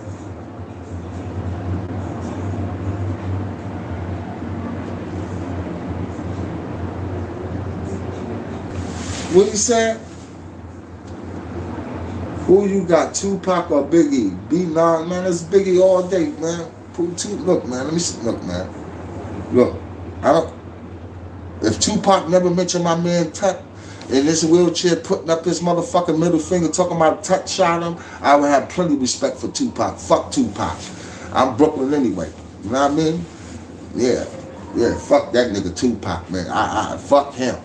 What he said? Who you got, Tupac or Biggie? B9, man, it's Biggie all day, man. Look, man, let me see. Look, man. Look, if Tupac never mentioned my man Tut in his wheelchair putting up his motherfucking middle finger talking about Tut shot him, I would have plenty of respect for Tupac. Fuck Tupac. I'm Brooklyn anyway. You know what I mean? Yeah, fuck that nigga Tupac, man. I fuck him.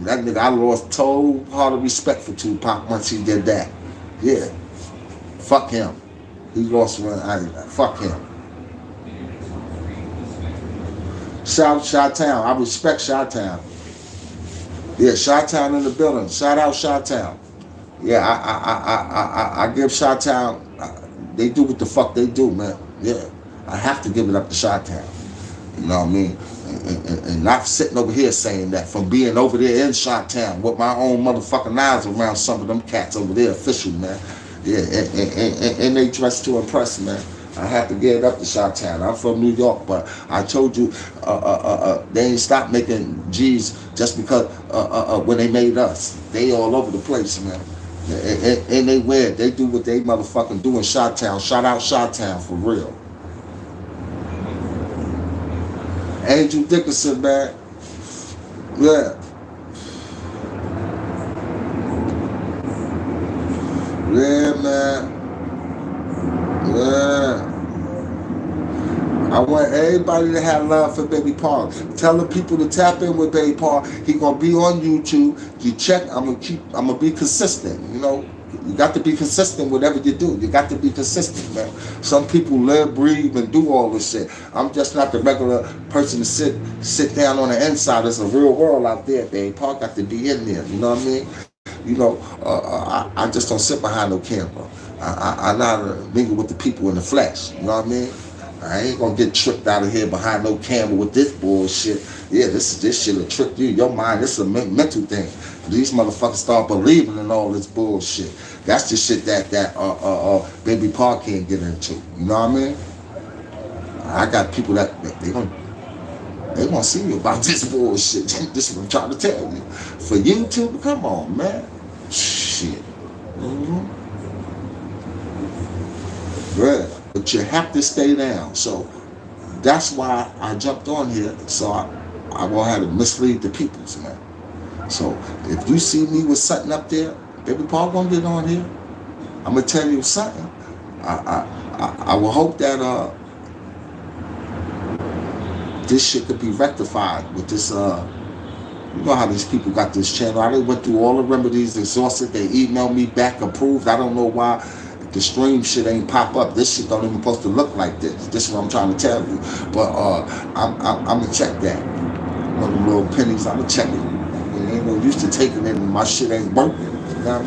That nigga, I lost total heart of respect for Tupac once he did that. Yeah, fuck him. He lost one. Fuck him. Shout Chi-Town. I respect Chi-Town. Yeah, Chi-Town in the building. Shout out Chi-Town. Yeah, I give Chi-Town. They do what the fuck they do, man. Yeah, I have to give it up to Chi-Town. You know what I mean? And not sitting over here saying that from being over there in Chi-Town with my own motherfucking eyes around some of them cats over there, official, man. Yeah, and they dress to impress, man. I have to get it up to Chi-Town. I'm from New York, but I told you they ain't stopped making G's just because when they made us. They all over the place, man. And they weird. They do what they motherfucking do in Chi-Town. Shout out Chi-Town for real. Angel Dickinson, man. Yeah. Yeah, man. Yeah. I want everybody to have love for Baby Paul. Tell the people to tap in with Baby Paul. He gonna be on YouTube. You check. I'm gonna be consistent. You know, you got to be consistent whatever you do. You got to be consistent, man. Some people live, breathe, and do all this shit. I'm just not the regular person to sit down on the inside. There's a real world out there, Baby Paul got to be in there. You know what I mean? You know, I just don't sit behind no camera. I know how to mingle with the people in the flesh. You know what I mean? I ain't gonna get tricked out of here behind no camera with this bullshit. Yeah, this shit will trick you. Your mind, this is a mental thing. These motherfuckers start believing in all this bullshit. That's the shit that Baby Paul can't get into. You know what I mean? I got people that they gonna see you about this bullshit. This is what I'm trying to tell you. For YouTube, come on, man. Shit. Mm-hmm. Yeah. But you have to stay down. So that's why I jumped on here. So I won't have to mislead the peoples, man. So if you see me with something up there, Baby Paul gonna get on here. I'm gonna tell you something. I will hope that this shit could be rectified with this. You know how these people got this channel. I done went through all the remedies, exhausted. They emailed me back, approved. I don't know why the stream shit ain't pop up. This shit don't even supposed to look like this. This is what I'm trying to tell you. But I'm gonna check that. One of them little pennies, I'm gonna check it. I ain't no used to taking it and my shit ain't working. You know what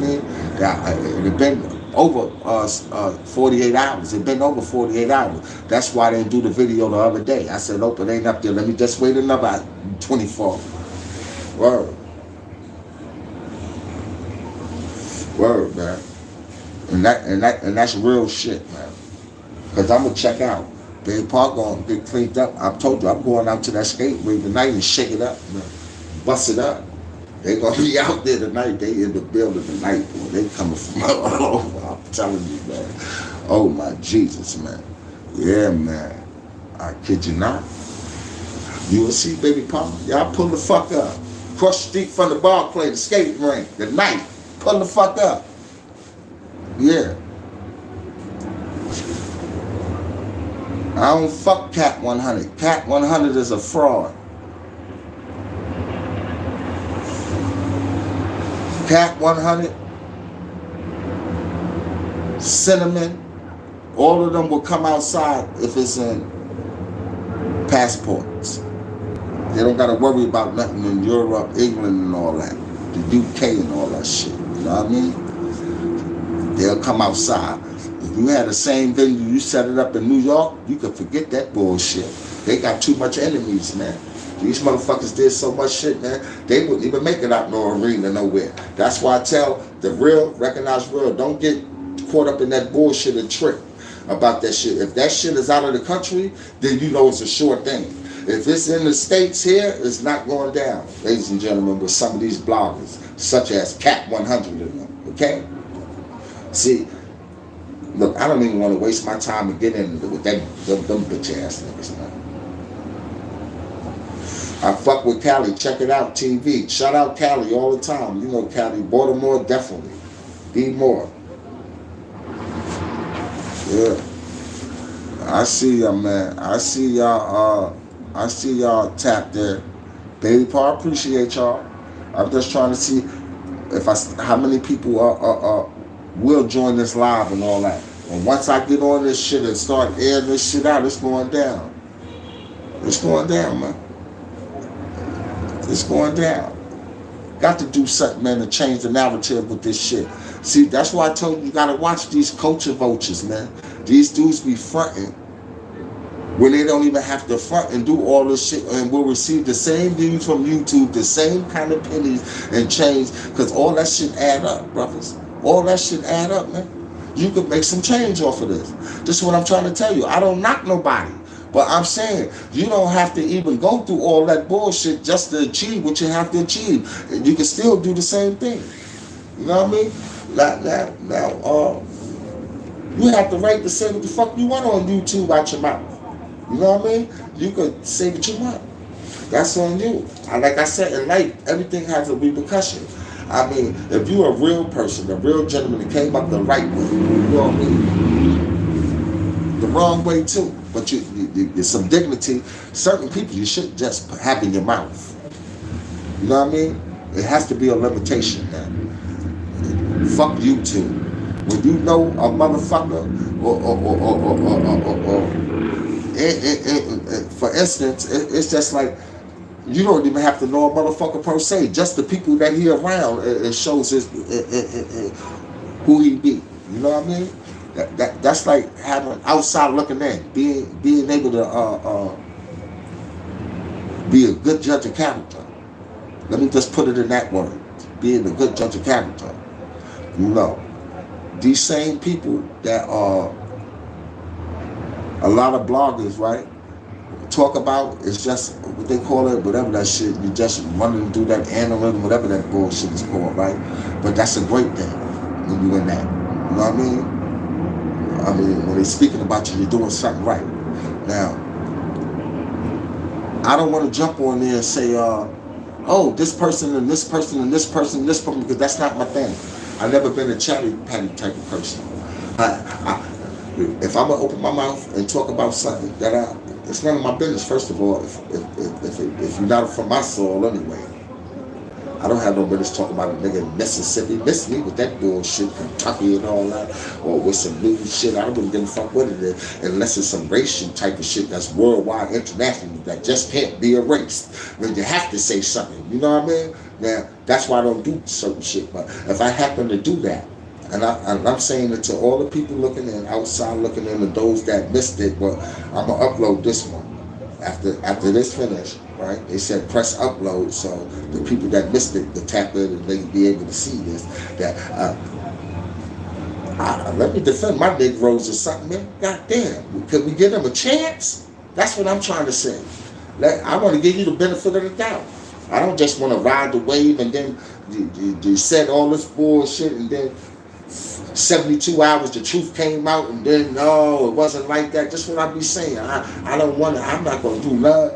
I mean? It been over 48 hours. It been over 48 hours. That's why they didn't do the video the other day. I said, nope, it ain't up there. Let me just wait another 24. Word. Word, man. And that's real shit, man. Cause I'm gonna check out. Baby Paul gonna get cleaned up. I told you I'm going out to that skate ring tonight and shake it up, man. Bust it up. They gonna be out there tonight. They in the building tonight, boy. They coming from all over. I'm telling you, man. Oh my Jesus, man. Yeah, man. I kid you not. You will see, baby papa. Y'all pull the fuck up. Cross the street from the bar play, the skating rink, the night. Pull the fuck up. Yeah. I don't fuck Cat 100. Cat 100 is a fraud. Cat 100, Cinnamon, all of them will come outside if it's in passports. They don't got to worry about nothing in Europe, England, and all that. The UK and all that shit. You know what I mean? They'll come outside. If you had the same venue, you set it up in New York, you could forget that bullshit. They got too much enemies, man. These motherfuckers did so much shit, man. They wouldn't even make it out no arena nowhere. That's why I tell the real, recognized real, don't get caught up in that bullshit and trick about that shit. If that shit is out of the country, then you know it's a sure thing. If it's in the States here, it's not going down, ladies and gentlemen, with some of these bloggers, such as Cat 100 of them, okay? See, look, I don't even want to waste my time to get into it with them bitch ass niggas, man. I fuck with Cali, check it out, TV. Shout out Cali all the time. You know Cali, Baltimore, definitely. Be more. Yeah. I see y'all, man. I see y'all tapped there. Baby Paul, appreciate y'all. I'm just trying to see if how many people will join this live and all that. And once I get on this shit and start airing this shit out, it's going down. It's going down, man. It's going down. Got to do something, man, to change the narrative with this shit. See, that's why I told you gotta watch these culture vultures, man. These dudes be fronting when they don't even have to front and do all this shit and will receive the same views from YouTube, the same kind of pennies and change, because all that shit add up, brothers. All that shit add up, man. You could make some change off of this. This is what I'm trying to tell you. I don't knock nobody. But I'm saying, you don't have to even go through all that bullshit just to achieve what you have to achieve. You can still do the same thing. You know what I mean? Now, you have the right to say what the fuck you want on YouTube out your mouth. You know what I mean? You could say what you want. That's on you. Like I said, in life, everything has a repercussion. I mean, if you're a real person, a real gentleman that came up the right way, you know what I mean? The wrong way too. But there's some dignity. Certain people you shouldn't just have in your mouth. You know what I mean? It has to be a limitation, man. Fuck YouTube. When you know a motherfucker, for instance, it's just like you don't even have to know a motherfucker per se. Just the people that he around, it shows who he be. You know what I mean? That's like having outside looking in, being able to be a good judge of character. Let me just put it in that word: being a good judge of character. You know, these same people that are a lot of bloggers, right, talk about is just what they call it, whatever that shit. You just running through that analytics, whatever that bullshit is called, right? But that's a great thing when you in that. You know what I mean? I mean, when they're speaking about you, you're doing something right. Now, I don't want to jump on there and say, oh, this person and this person and this person and this person, because that's not my thing. I've never been a chatty patty type of person. If I'm gonna open my mouth and talk about something it's none of my business. First of all, if you're not from my soul anyway, I don't have no business talking about a nigga in Mississippi. Miss me with that bullshit, Kentucky and all that, or with some new shit. I don't give a fuck what it is, unless it's some racial type of shit that's worldwide, international, that just can't be erased. When you have to say something, you know what I mean? Now, that's why I don't do certain shit. But if I happen to do that, and I'm saying it to all the people looking in, outside looking in, and those that missed it, but I'm gonna upload this one after this finish. Right? They said press upload, so the people that missed it, the tap in and they can be able to see this. That let me defend my Negroes or something, man. God damn, could we give them a chance? That's what I'm trying to say. I want to give you the benefit of the doubt. I don't just want to ride the wave and then you said all this bullshit and then 72 hours the truth came out and then no, it wasn't like that. Just what I be saying. I don't want to. I'm not gonna do love.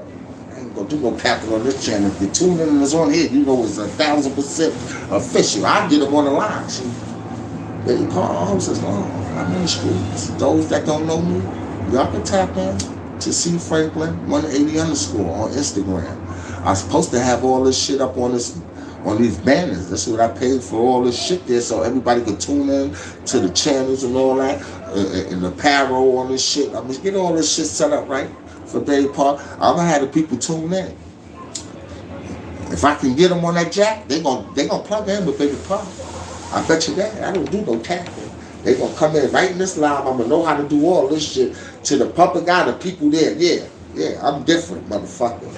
I ain't gonna do no capital on this channel. If you tune in and it's on here, you know it's 1,000% official. I get them on the line. See, Baby Paul Holmes is long. I'm in the streets. Those that don't know me, y'all can tap in to C Franklin 180 underscore on Instagram. I'm supposed to have all this shit up on these banners. That's what I paid for all this shit there, so everybody could tune in to the channels and all that, and the apparel on this shit. I'm gonna get all this shit set up right for Baby Paul. I'm gonna have the people tune in. If I can get them on that jack, they gonna plug in with Baby Paul. I bet you that. I don't do no tapping. They gonna come in right in this live. I'm gonna know how to do all this shit to the public eye, the people there. Yeah, I'm different, motherfucker.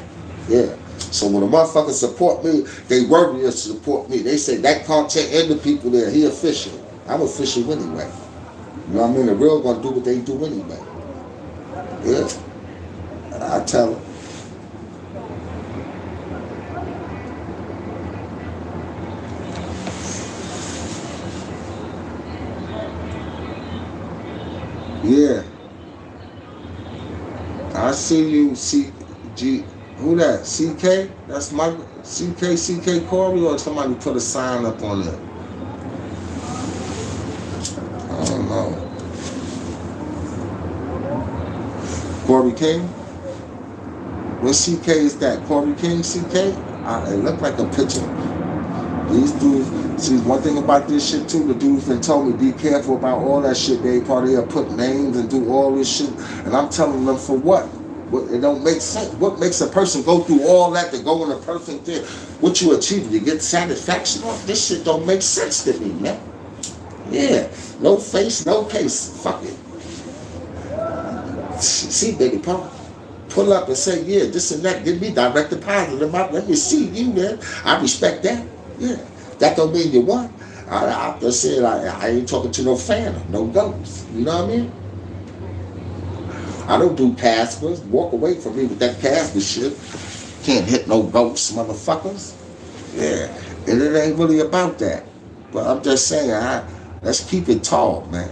Yeah. So when a motherfucker support me, they worthy to support me. They say that content and the people there, he official. I'm official anyway. You know what I mean? The real gonna do what they do anyway. Yeah. I tell them. Yeah. I see you, CG. Who that? CK? That's my CK Corey, or somebody put a sign up on it? I don't know. Corey King? What CK is that? Corey King CK? It looked like a picture. These dudes, see, one thing about this shit too, the dudes been told me be careful about all that shit. They probably put names and do all this shit, and I'm telling them for what? It don't make sense. What makes a person go through all that to go in a person there? What you achieve, you get satisfaction off? This shit don't make sense to me, man. Yeah, no face, no case. Fuck it. See, Baby Paul, pull up and say, yeah, this and that. Give me direct deposit. Let me see you, man. I respect that. Yeah, that don't mean you won. I just said I ain't talking to no fan, no ghosts. You know what I mean? I don't do Caspers. Walk away from me with that Casper shit. Can't hit no ghosts, motherfuckers. Yeah, and it ain't really about that. But I'm just saying, let's keep it tall, man.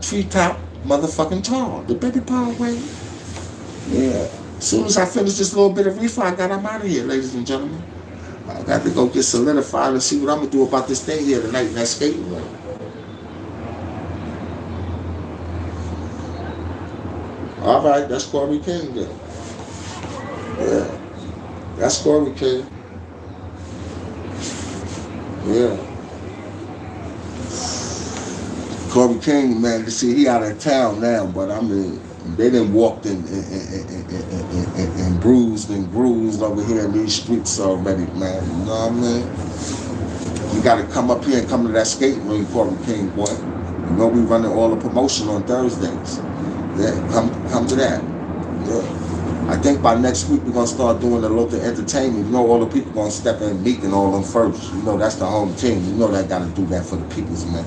Treetop motherfucking tall. The Baby Paul way. Yeah. As soon as I finish this little bit of reefer, I'm out of here, ladies and gentlemen. I got to go get solidified and see what I'm going to do about this thing here tonight in that skating ring. All right, that's Corey King then. Yeah, that's Corey King. Yeah. Corey King, man, you see, he out of town now, but I mean, they done walked and bruised over here in these streets already, man. You know what I mean? You gotta come up here and come to that skating ring, Corey King, boy. You know we running all the promotion on Thursdays. Yeah, come to that. Yeah. I think by next week we're gonna start doing the local entertainment. You know, all the people gonna step in, Meek and all them first. You know, that's the home team. You know that gotta do that for the peoples, man.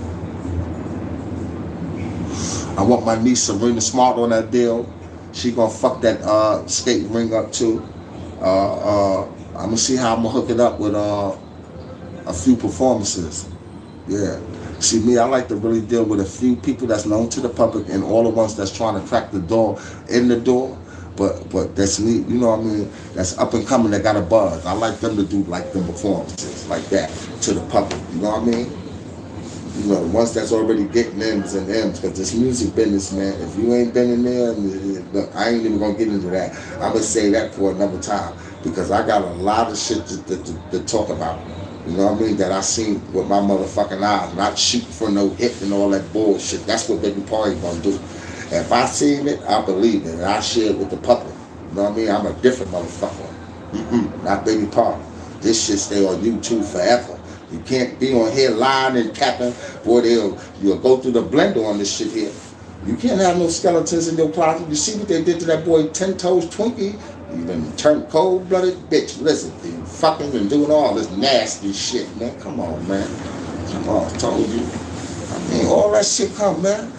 I want my niece Serena Smart on that deal. She gonna fuck that skating ring up too. I'm gonna see how I'm gonna hook it up with a few performances. Yeah. See, me, I like to really deal with a few people that's known to the public and all the ones that's trying to crack the door in the door. But that's me, you know what I mean? That's up and coming, that got a buzz. I like them to do like them performances like that to the public, you know what I mean? You know, the ones that's already getting M's and M's, because this music business, man, if you ain't been in there, look, I ain't even gonna get into that. I'm gonna say that for another time, because I got a lot of shit to talk about. You know what I mean? That I seen with my motherfucking eyes. Not shooting for no hit and all that bullshit. That's what Baby Paul ain't gonna do. If I seen it, I believe it. And I share it with the public. You know what I mean? I'm a different motherfucker. Not Baby Paul. This shit stay on YouTube forever. You can't be on here lying and capping. Boy, you'll go through the blender on this shit here. You can't have no skeletons in your closet. You see what they did to that boy 10 Toes Twinkie? You done turned cold-blooded bitch. Listen, you fucking and doing all this nasty shit, man. Come on, man. Come on, I told you. I mean, all that shit come, man.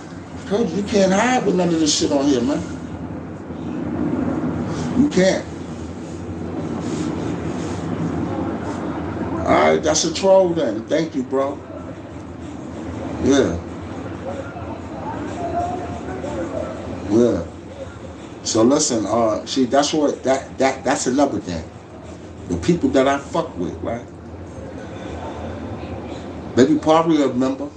You can't hide with none of this shit on here, man. You can't. Alright, that's a troll then. Thank you, bro. Yeah. Yeah. So listen, see, that's what that's another thing. The people that I fuck with, right? Maybe probably remember.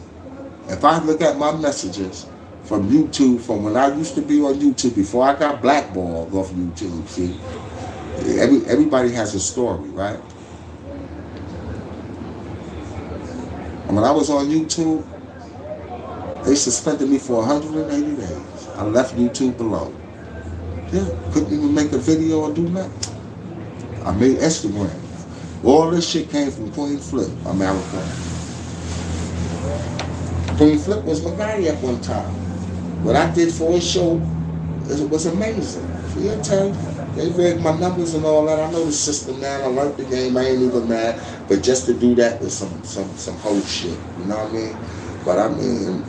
If I look at my messages from YouTube, from when I used to be on YouTube before I got blackballed off YouTube, see, everybody has a story, right? And when I was on YouTube, they suspended me for 180 days. I left YouTube alone. Yeah, couldn't even make a video or do nothing. I made Instagram. All this shit came from Queen Flip, America. Queen Flip was my guy at one time. What I did for his show, it was amazing. He'll tell you, they read my numbers and all that. I know the system now. I learned the game. I ain't even mad. But just to do that was some whole shit. You know what I mean? But I mean,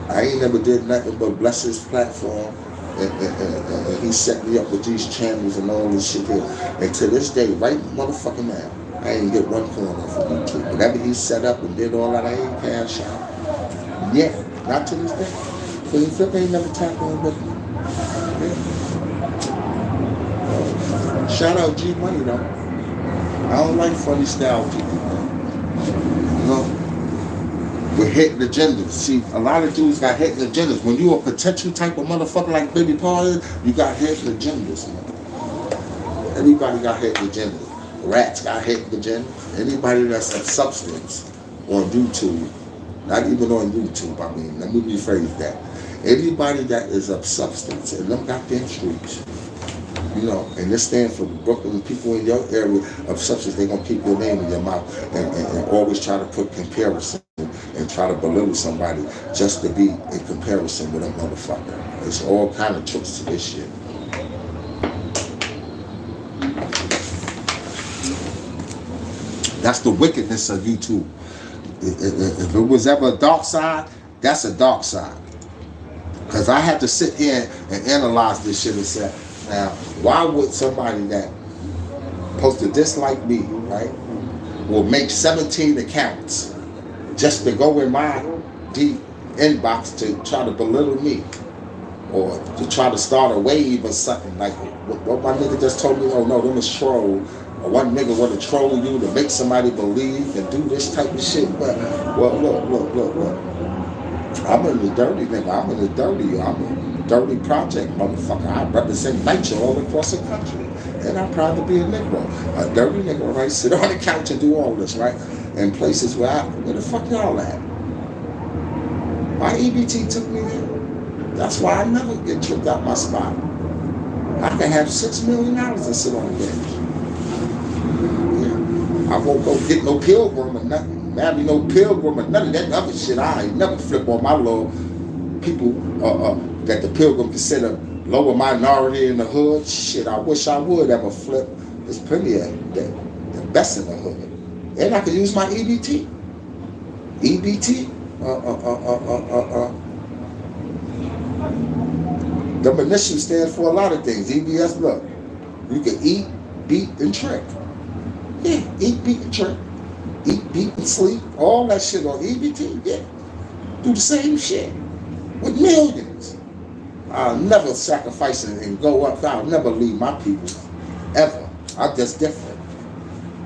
I ain't never did nothing but bless his platform. And he set me up with these channels and all this shit here. And to this day, right motherfucking now, I ain't get one corner from YouTube. Whatever he set up and did all that, I ain't cash out. Yeah, not to this day. Queen Flip ain't never tapped on with me. Yeah. Shout out G Money though. I don't like funny style people. You know? With hidden agendas. See, a lot of dudes got hidden agendas. When you a potential type of motherfucker like Baby Paul is, you got hidden agendas, man. Everybody got hidden agendas. Rats got hidden agendas. Anybody that's a substance on YouTube, not even on YouTube, I mean, let me rephrase that. Anybody that is of substance in them goddamn streets, you know, and this stands for the Brooklyn people in your area of substance, they're going to keep your name in your mouth and always try to put comparison and try to belittle somebody just to be in comparison with a motherfucker. It's all kind of tricks to this shit. That's the wickedness of YouTube. If it was ever a dark side, that's a dark side. Because I had to sit here and analyze this shit and say, now, why would somebody that supposed to dislike me, right, will make 17 accounts just to go in my deep inbox to try to belittle me or to try to start a wave or something like what my nigga just told me? Oh no, them is troll. Or one nigga want to troll you to make somebody believe and do this type of shit. But well, look. I'm in the dirty nigga. I'm a dirty project motherfucker. I represent nature all across the country. And I'm proud to be a Negro. A dirty nigga, right? Sit on the couch and do all this, right? In places where the fuck y'all at? My EBT took me there. That's why I never get tricked out my spot. I can have $6 million and sit on the bench. Yeah. I won't go get no pilgrim or nothing. Marry no pilgrim or none of that other shit. I ain't never flip on my little people that the pilgrim consider lower minority in the hood. Shit, I wish I would ever flip. There's plenty of the best in the hood. And I could use my EBT. EBT? The initials stand for a lot of things. EBS, look. You can eat, beat, and trick. Yeah, eat, beat, and trick. Eat, beat, and sleep. All that shit on EBT, yeah. Do the same shit. With millions. I'll never sacrifice and go up. I'll never leave my people. Ever. I'm just different.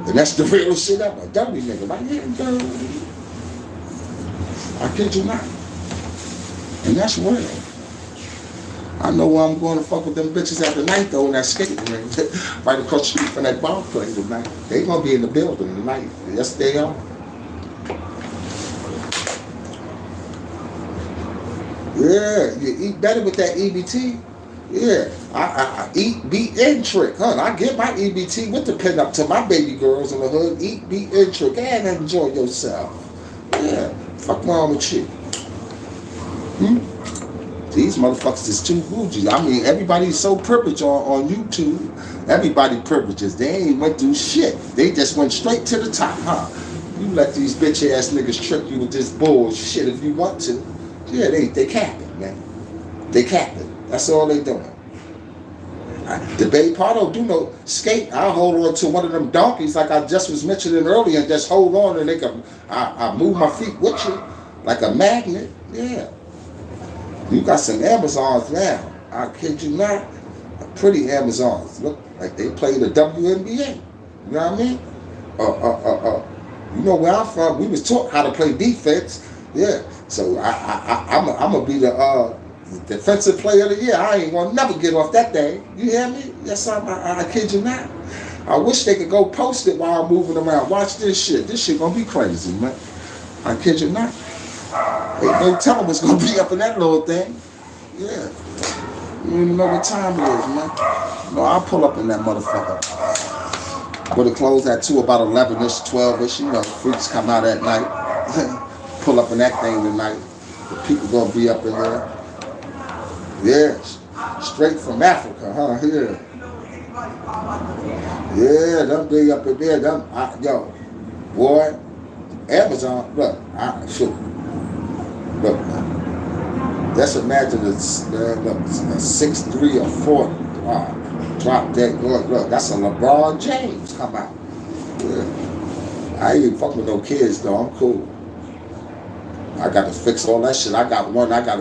And that's the real shit ever. Dirty nigga. Right here, dirty. I kid you not. And that's real. I know where I'm going to fuck with them bitches at the night though in that skating ring. Right across the street from that ball play tonight. They gonna be in the building tonight. Yes, they are. Yeah, you eat better with that EBT. Yeah, I eat, beat, and trick, huh? I get my EBT with the pin up to my baby girls in the hood. Eat, beat, and trick, and enjoy yourself. Yeah, fuck wrong with you? These motherfuckers is too bougie. I mean, everybody's so privileged on YouTube. Everybody privileges. They ain't went through shit. They just went straight to the top, huh? You let these bitch ass niggas trick you with this bullshit if you want to. Yeah, they capping, man. They capping. That's all they doing. The Bay Part don't do no skate. I hold on to one of them donkeys like I just was mentioning earlier and just hold on and I move my feet with you like a magnet. Yeah. You got some Amazons now. I kid you not. Pretty Amazons. Look like they play the WNBA. You know what I mean? You know where I'm from, we was taught how to play defense. Yeah. So I'm gonna be the defensive player of the year. I ain't gonna never get off that thing. You hear me? Yes, I kid you not. I wish they could go post it while I'm moving around. Watch this shit. This shit gonna be crazy, man. I kid you not. Ain't no telling what's gonna be up in that little thing. Yeah. You don't even know what time it is, man. No, I'll pull up in that motherfucker. Would have closed at 2, about 11-ish, 12-ish. You know, freaks come out at night. Pull up in that thing tonight. The people gonna be up in there. Yeah, straight from Africa, huh? Yeah. Yeah, them be up in there. Yo, boy, Amazon, look, look, man. Let's imagine a 6'3" or 4 drop dead. Look, that's a LeBron James come out. Yeah. I ain't even fucking with no kids though. I'm cool. I got to fix all that shit. I got a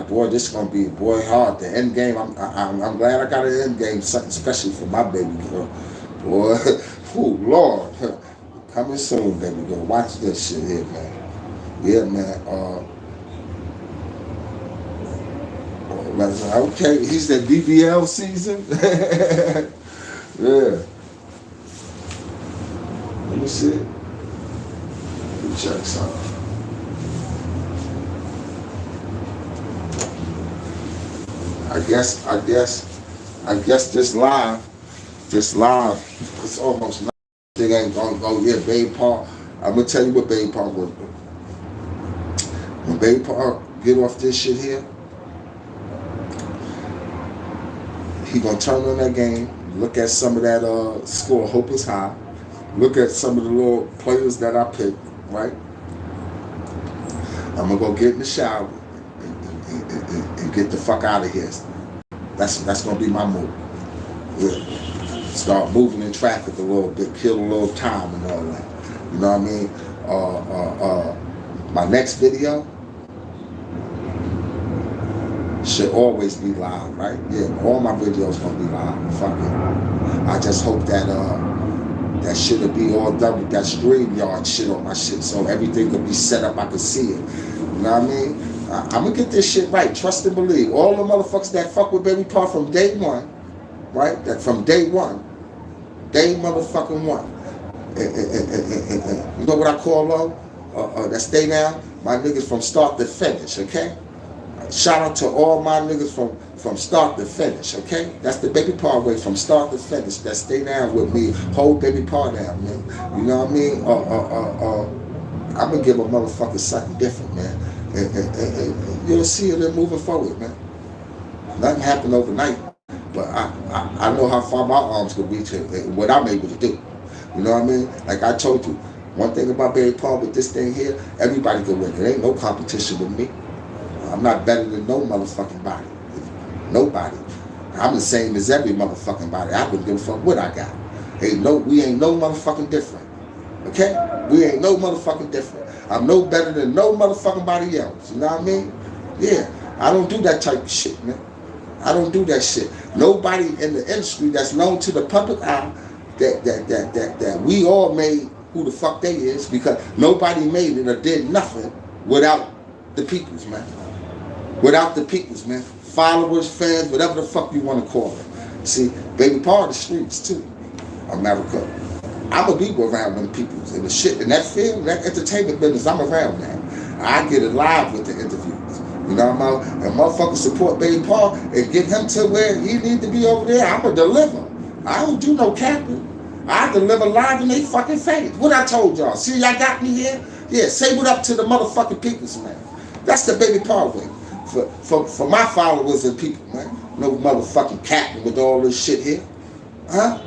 boy. This is gonna be hard. The end game. I'm glad I got an end game, especially for my baby girl. Boy, oh Lord, coming soon, baby girl. Watch this shit here, man. Yeah, man. Okay, he's the BBL season. Yeah. Let me see it. Let me check something. I guess this live, it's almost not. They ain't gonna go, yeah, Babe Park. I'm gonna tell you what Babe Park will do. When Babe Park get off this shit here, he gonna turn on that game, look at some of that score, hope is high, look at some of the little players that I picked, right? I'm gonna go get in the shower and get the fuck out of here. That's gonna be my move. Yeah. Start moving in traffic a little bit, kill a little time and all that. You know what I mean? My next video should always be live, right? Yeah, all my videos gonna be live. Fuck it. I just hope that that shit'll be all done with that StreamYard shit on my shit, so everything will be set up. I can see it. You know what I mean? I'm gonna get this shit right. Trust and believe. All the motherfuckers that fuck with Baby Park from day one, right? That from day one, day motherfucking one. You know what I call them? That stay down. My niggas from start to finish. Okay. Shout out to all my niggas from start to finish. Okay. That's the Baby Park way from start to finish. That stay down with me. Hold Baby Park down, man. You know what I mean? I'm gonna give a motherfucker something different, man. And you'll see it in moving forward, man. Nothing happened overnight, but I know how far my arms could reach and what I'm able to do. You know what I mean? Like I told you, one thing about Baby Park with this thing here, everybody can win. There ain't no competition with me. I'm not better than no motherfucking body. Nobody. I'm the same as every motherfucking body. I wouldn't give a fuck what I got. We ain't no motherfucking different. Okay? We ain't no motherfucking different. I'm no better than no motherfucking body else. You know what I mean? Yeah. I don't do that type of shit, man. I don't do that shit. Nobody in the industry that's known to the public eye that we all made who the fuck they is, because nobody made it or did nothing without the peoples, man. Without the peoples, man. Followers, fans, whatever the fuck you want to call it. See, Baby Part of the streets too. America. I'm going to be around them peoples and the shit. In that field, that entertainment business, I'm around that. I get it live with the interviews. You know what I'm saying? And motherfuckers support Baby Park and get him to where he need to be over there. I'm going to deliver. I don't do no capping. I deliver live in they fucking face. What I told y'all. See, y'all got me here? Yeah, say what up to the motherfucking peoples, man. That's the Baby Park way. For my followers and people, man. No motherfucking capping with all this shit here. Huh?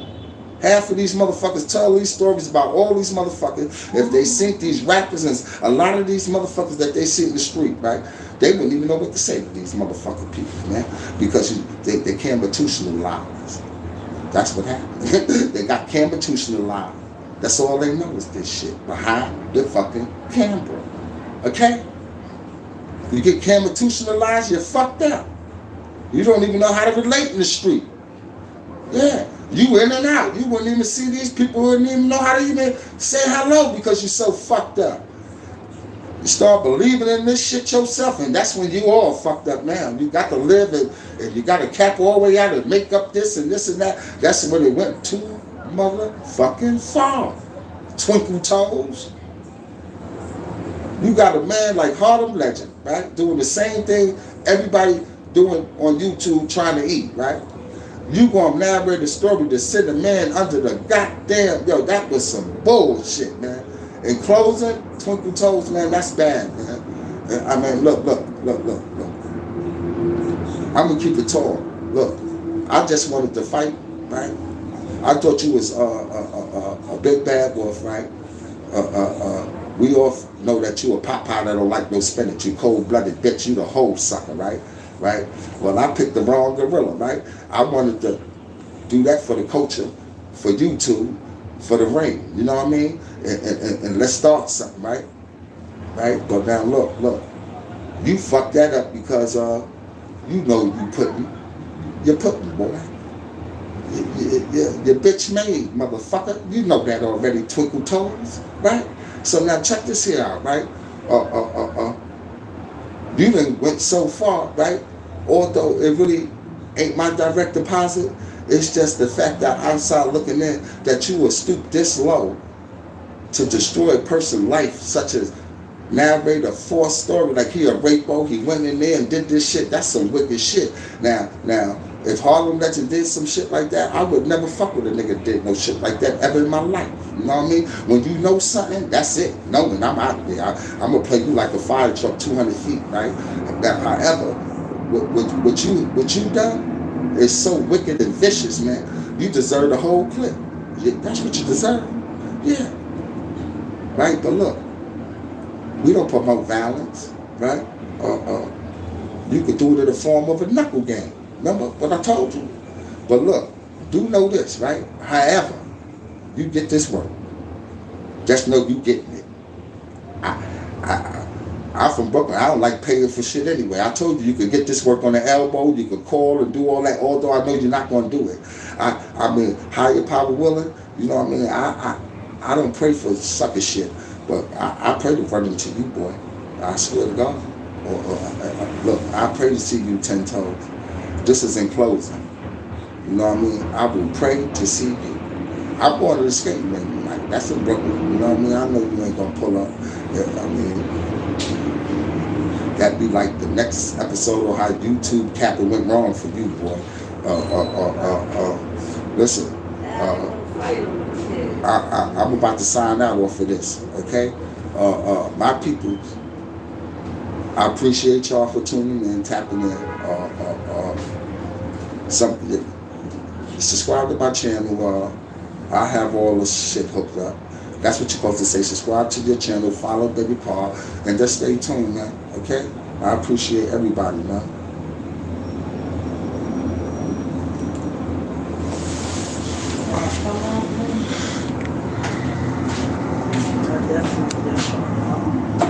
Half of these motherfuckers tell these stories about all these motherfuckers. If they seen these rappers and a lot of these motherfuckers that they see in the street, right? They wouldn't even know what to say to these motherfucking people, man. Because they constitutional lies. That's what happened. They got Cam institutionalized. That's all they know is this shit behind the fucking camera. Okay? You get Cam institutionalized, you're fucked up. You don't even know how to relate in the street. Yeah. You in and out. You wouldn't even see these people, wouldn't even know how to even say hello because you're so fucked up. You start believing in this shit yourself, and that's when you all fucked up now. You got to live and you got to cap all the way out and make up this and that. That's when it went too motherfucking far. Twinkle toes. You got a man like Harlem Legend, right? Doing the same thing everybody doing on YouTube trying to eat, right? You gonna narrate the story to send a man under the goddamn, yo, that was some bullshit, man. In closing, Twinkle Toes, man, that's bad, man. I mean, look. I'm gonna keep it tall. Look, I just wanted to fight, right? I thought you was a big bad wolf, right? We all know that you a pop pie that don't like no spinach. You cold-blooded bitch. You the whole sucker, right? Right? Well, I picked the wrong gorilla, right? I wanted to do that for the culture, for YouTube, for the ring. You know what I mean? And let's start something, right? Right? But now look. You fucked that up because you know you're putting, boy. You're bitch made, motherfucker. You know that already, Twinkle Toes, right? So now check this here out, right? You done went so far, right? Although it really ain't my direct deposit, it's just the fact that outside looking in that you will stoop this low to destroy a person's life, such as narrate a false story like he a rapo, he went in there and did this shit. That's some wicked shit. Now, if Harlem Legend did some shit like that, I would never fuck with a nigga that did no shit like that ever in my life. You know what I mean? When you know something, that's it. Knowing I'm out there, I'm gonna play you like a fire truck 200 feet, right? That, however, what you done is so wicked and vicious, man. You deserve the whole clip. That's what you deserve. Yeah. Right? But look, we don't promote violence, right? You could do it in the form of a knuckle game. Remember what I told you? But look, do know this, right? However, you get this work, just know you getting it. I'm from Brooklyn. I don't like paying for shit anyway. I told you could get this work on the elbow. You could call and do all that, although I know you're not going to do it. I mean, higher power willing, you know what I mean? I don't pray for sucker shit, but I pray to run into you, boy. I swear to God. Look, I pray to see you 10 toes. This is in closing. You know what I mean? I will pray to see you. I'm going to the skating rink tonight. That's in Brooklyn. You know what I mean? I know you ain't gonna pull up. Yeah, I mean, that'd be like the next episode of how YouTube capping went wrong for you, boy. Listen, I'm about to sign out off of this, okay? My people, I appreciate y'all for tuning in, tapping in. Subscribe to my channel. I have all this shit hooked up. That's what you're supposed to say. Subscribe to your channel, follow Baby Paul, and just stay tuned, man. Okay? I appreciate everybody, man. Definitely.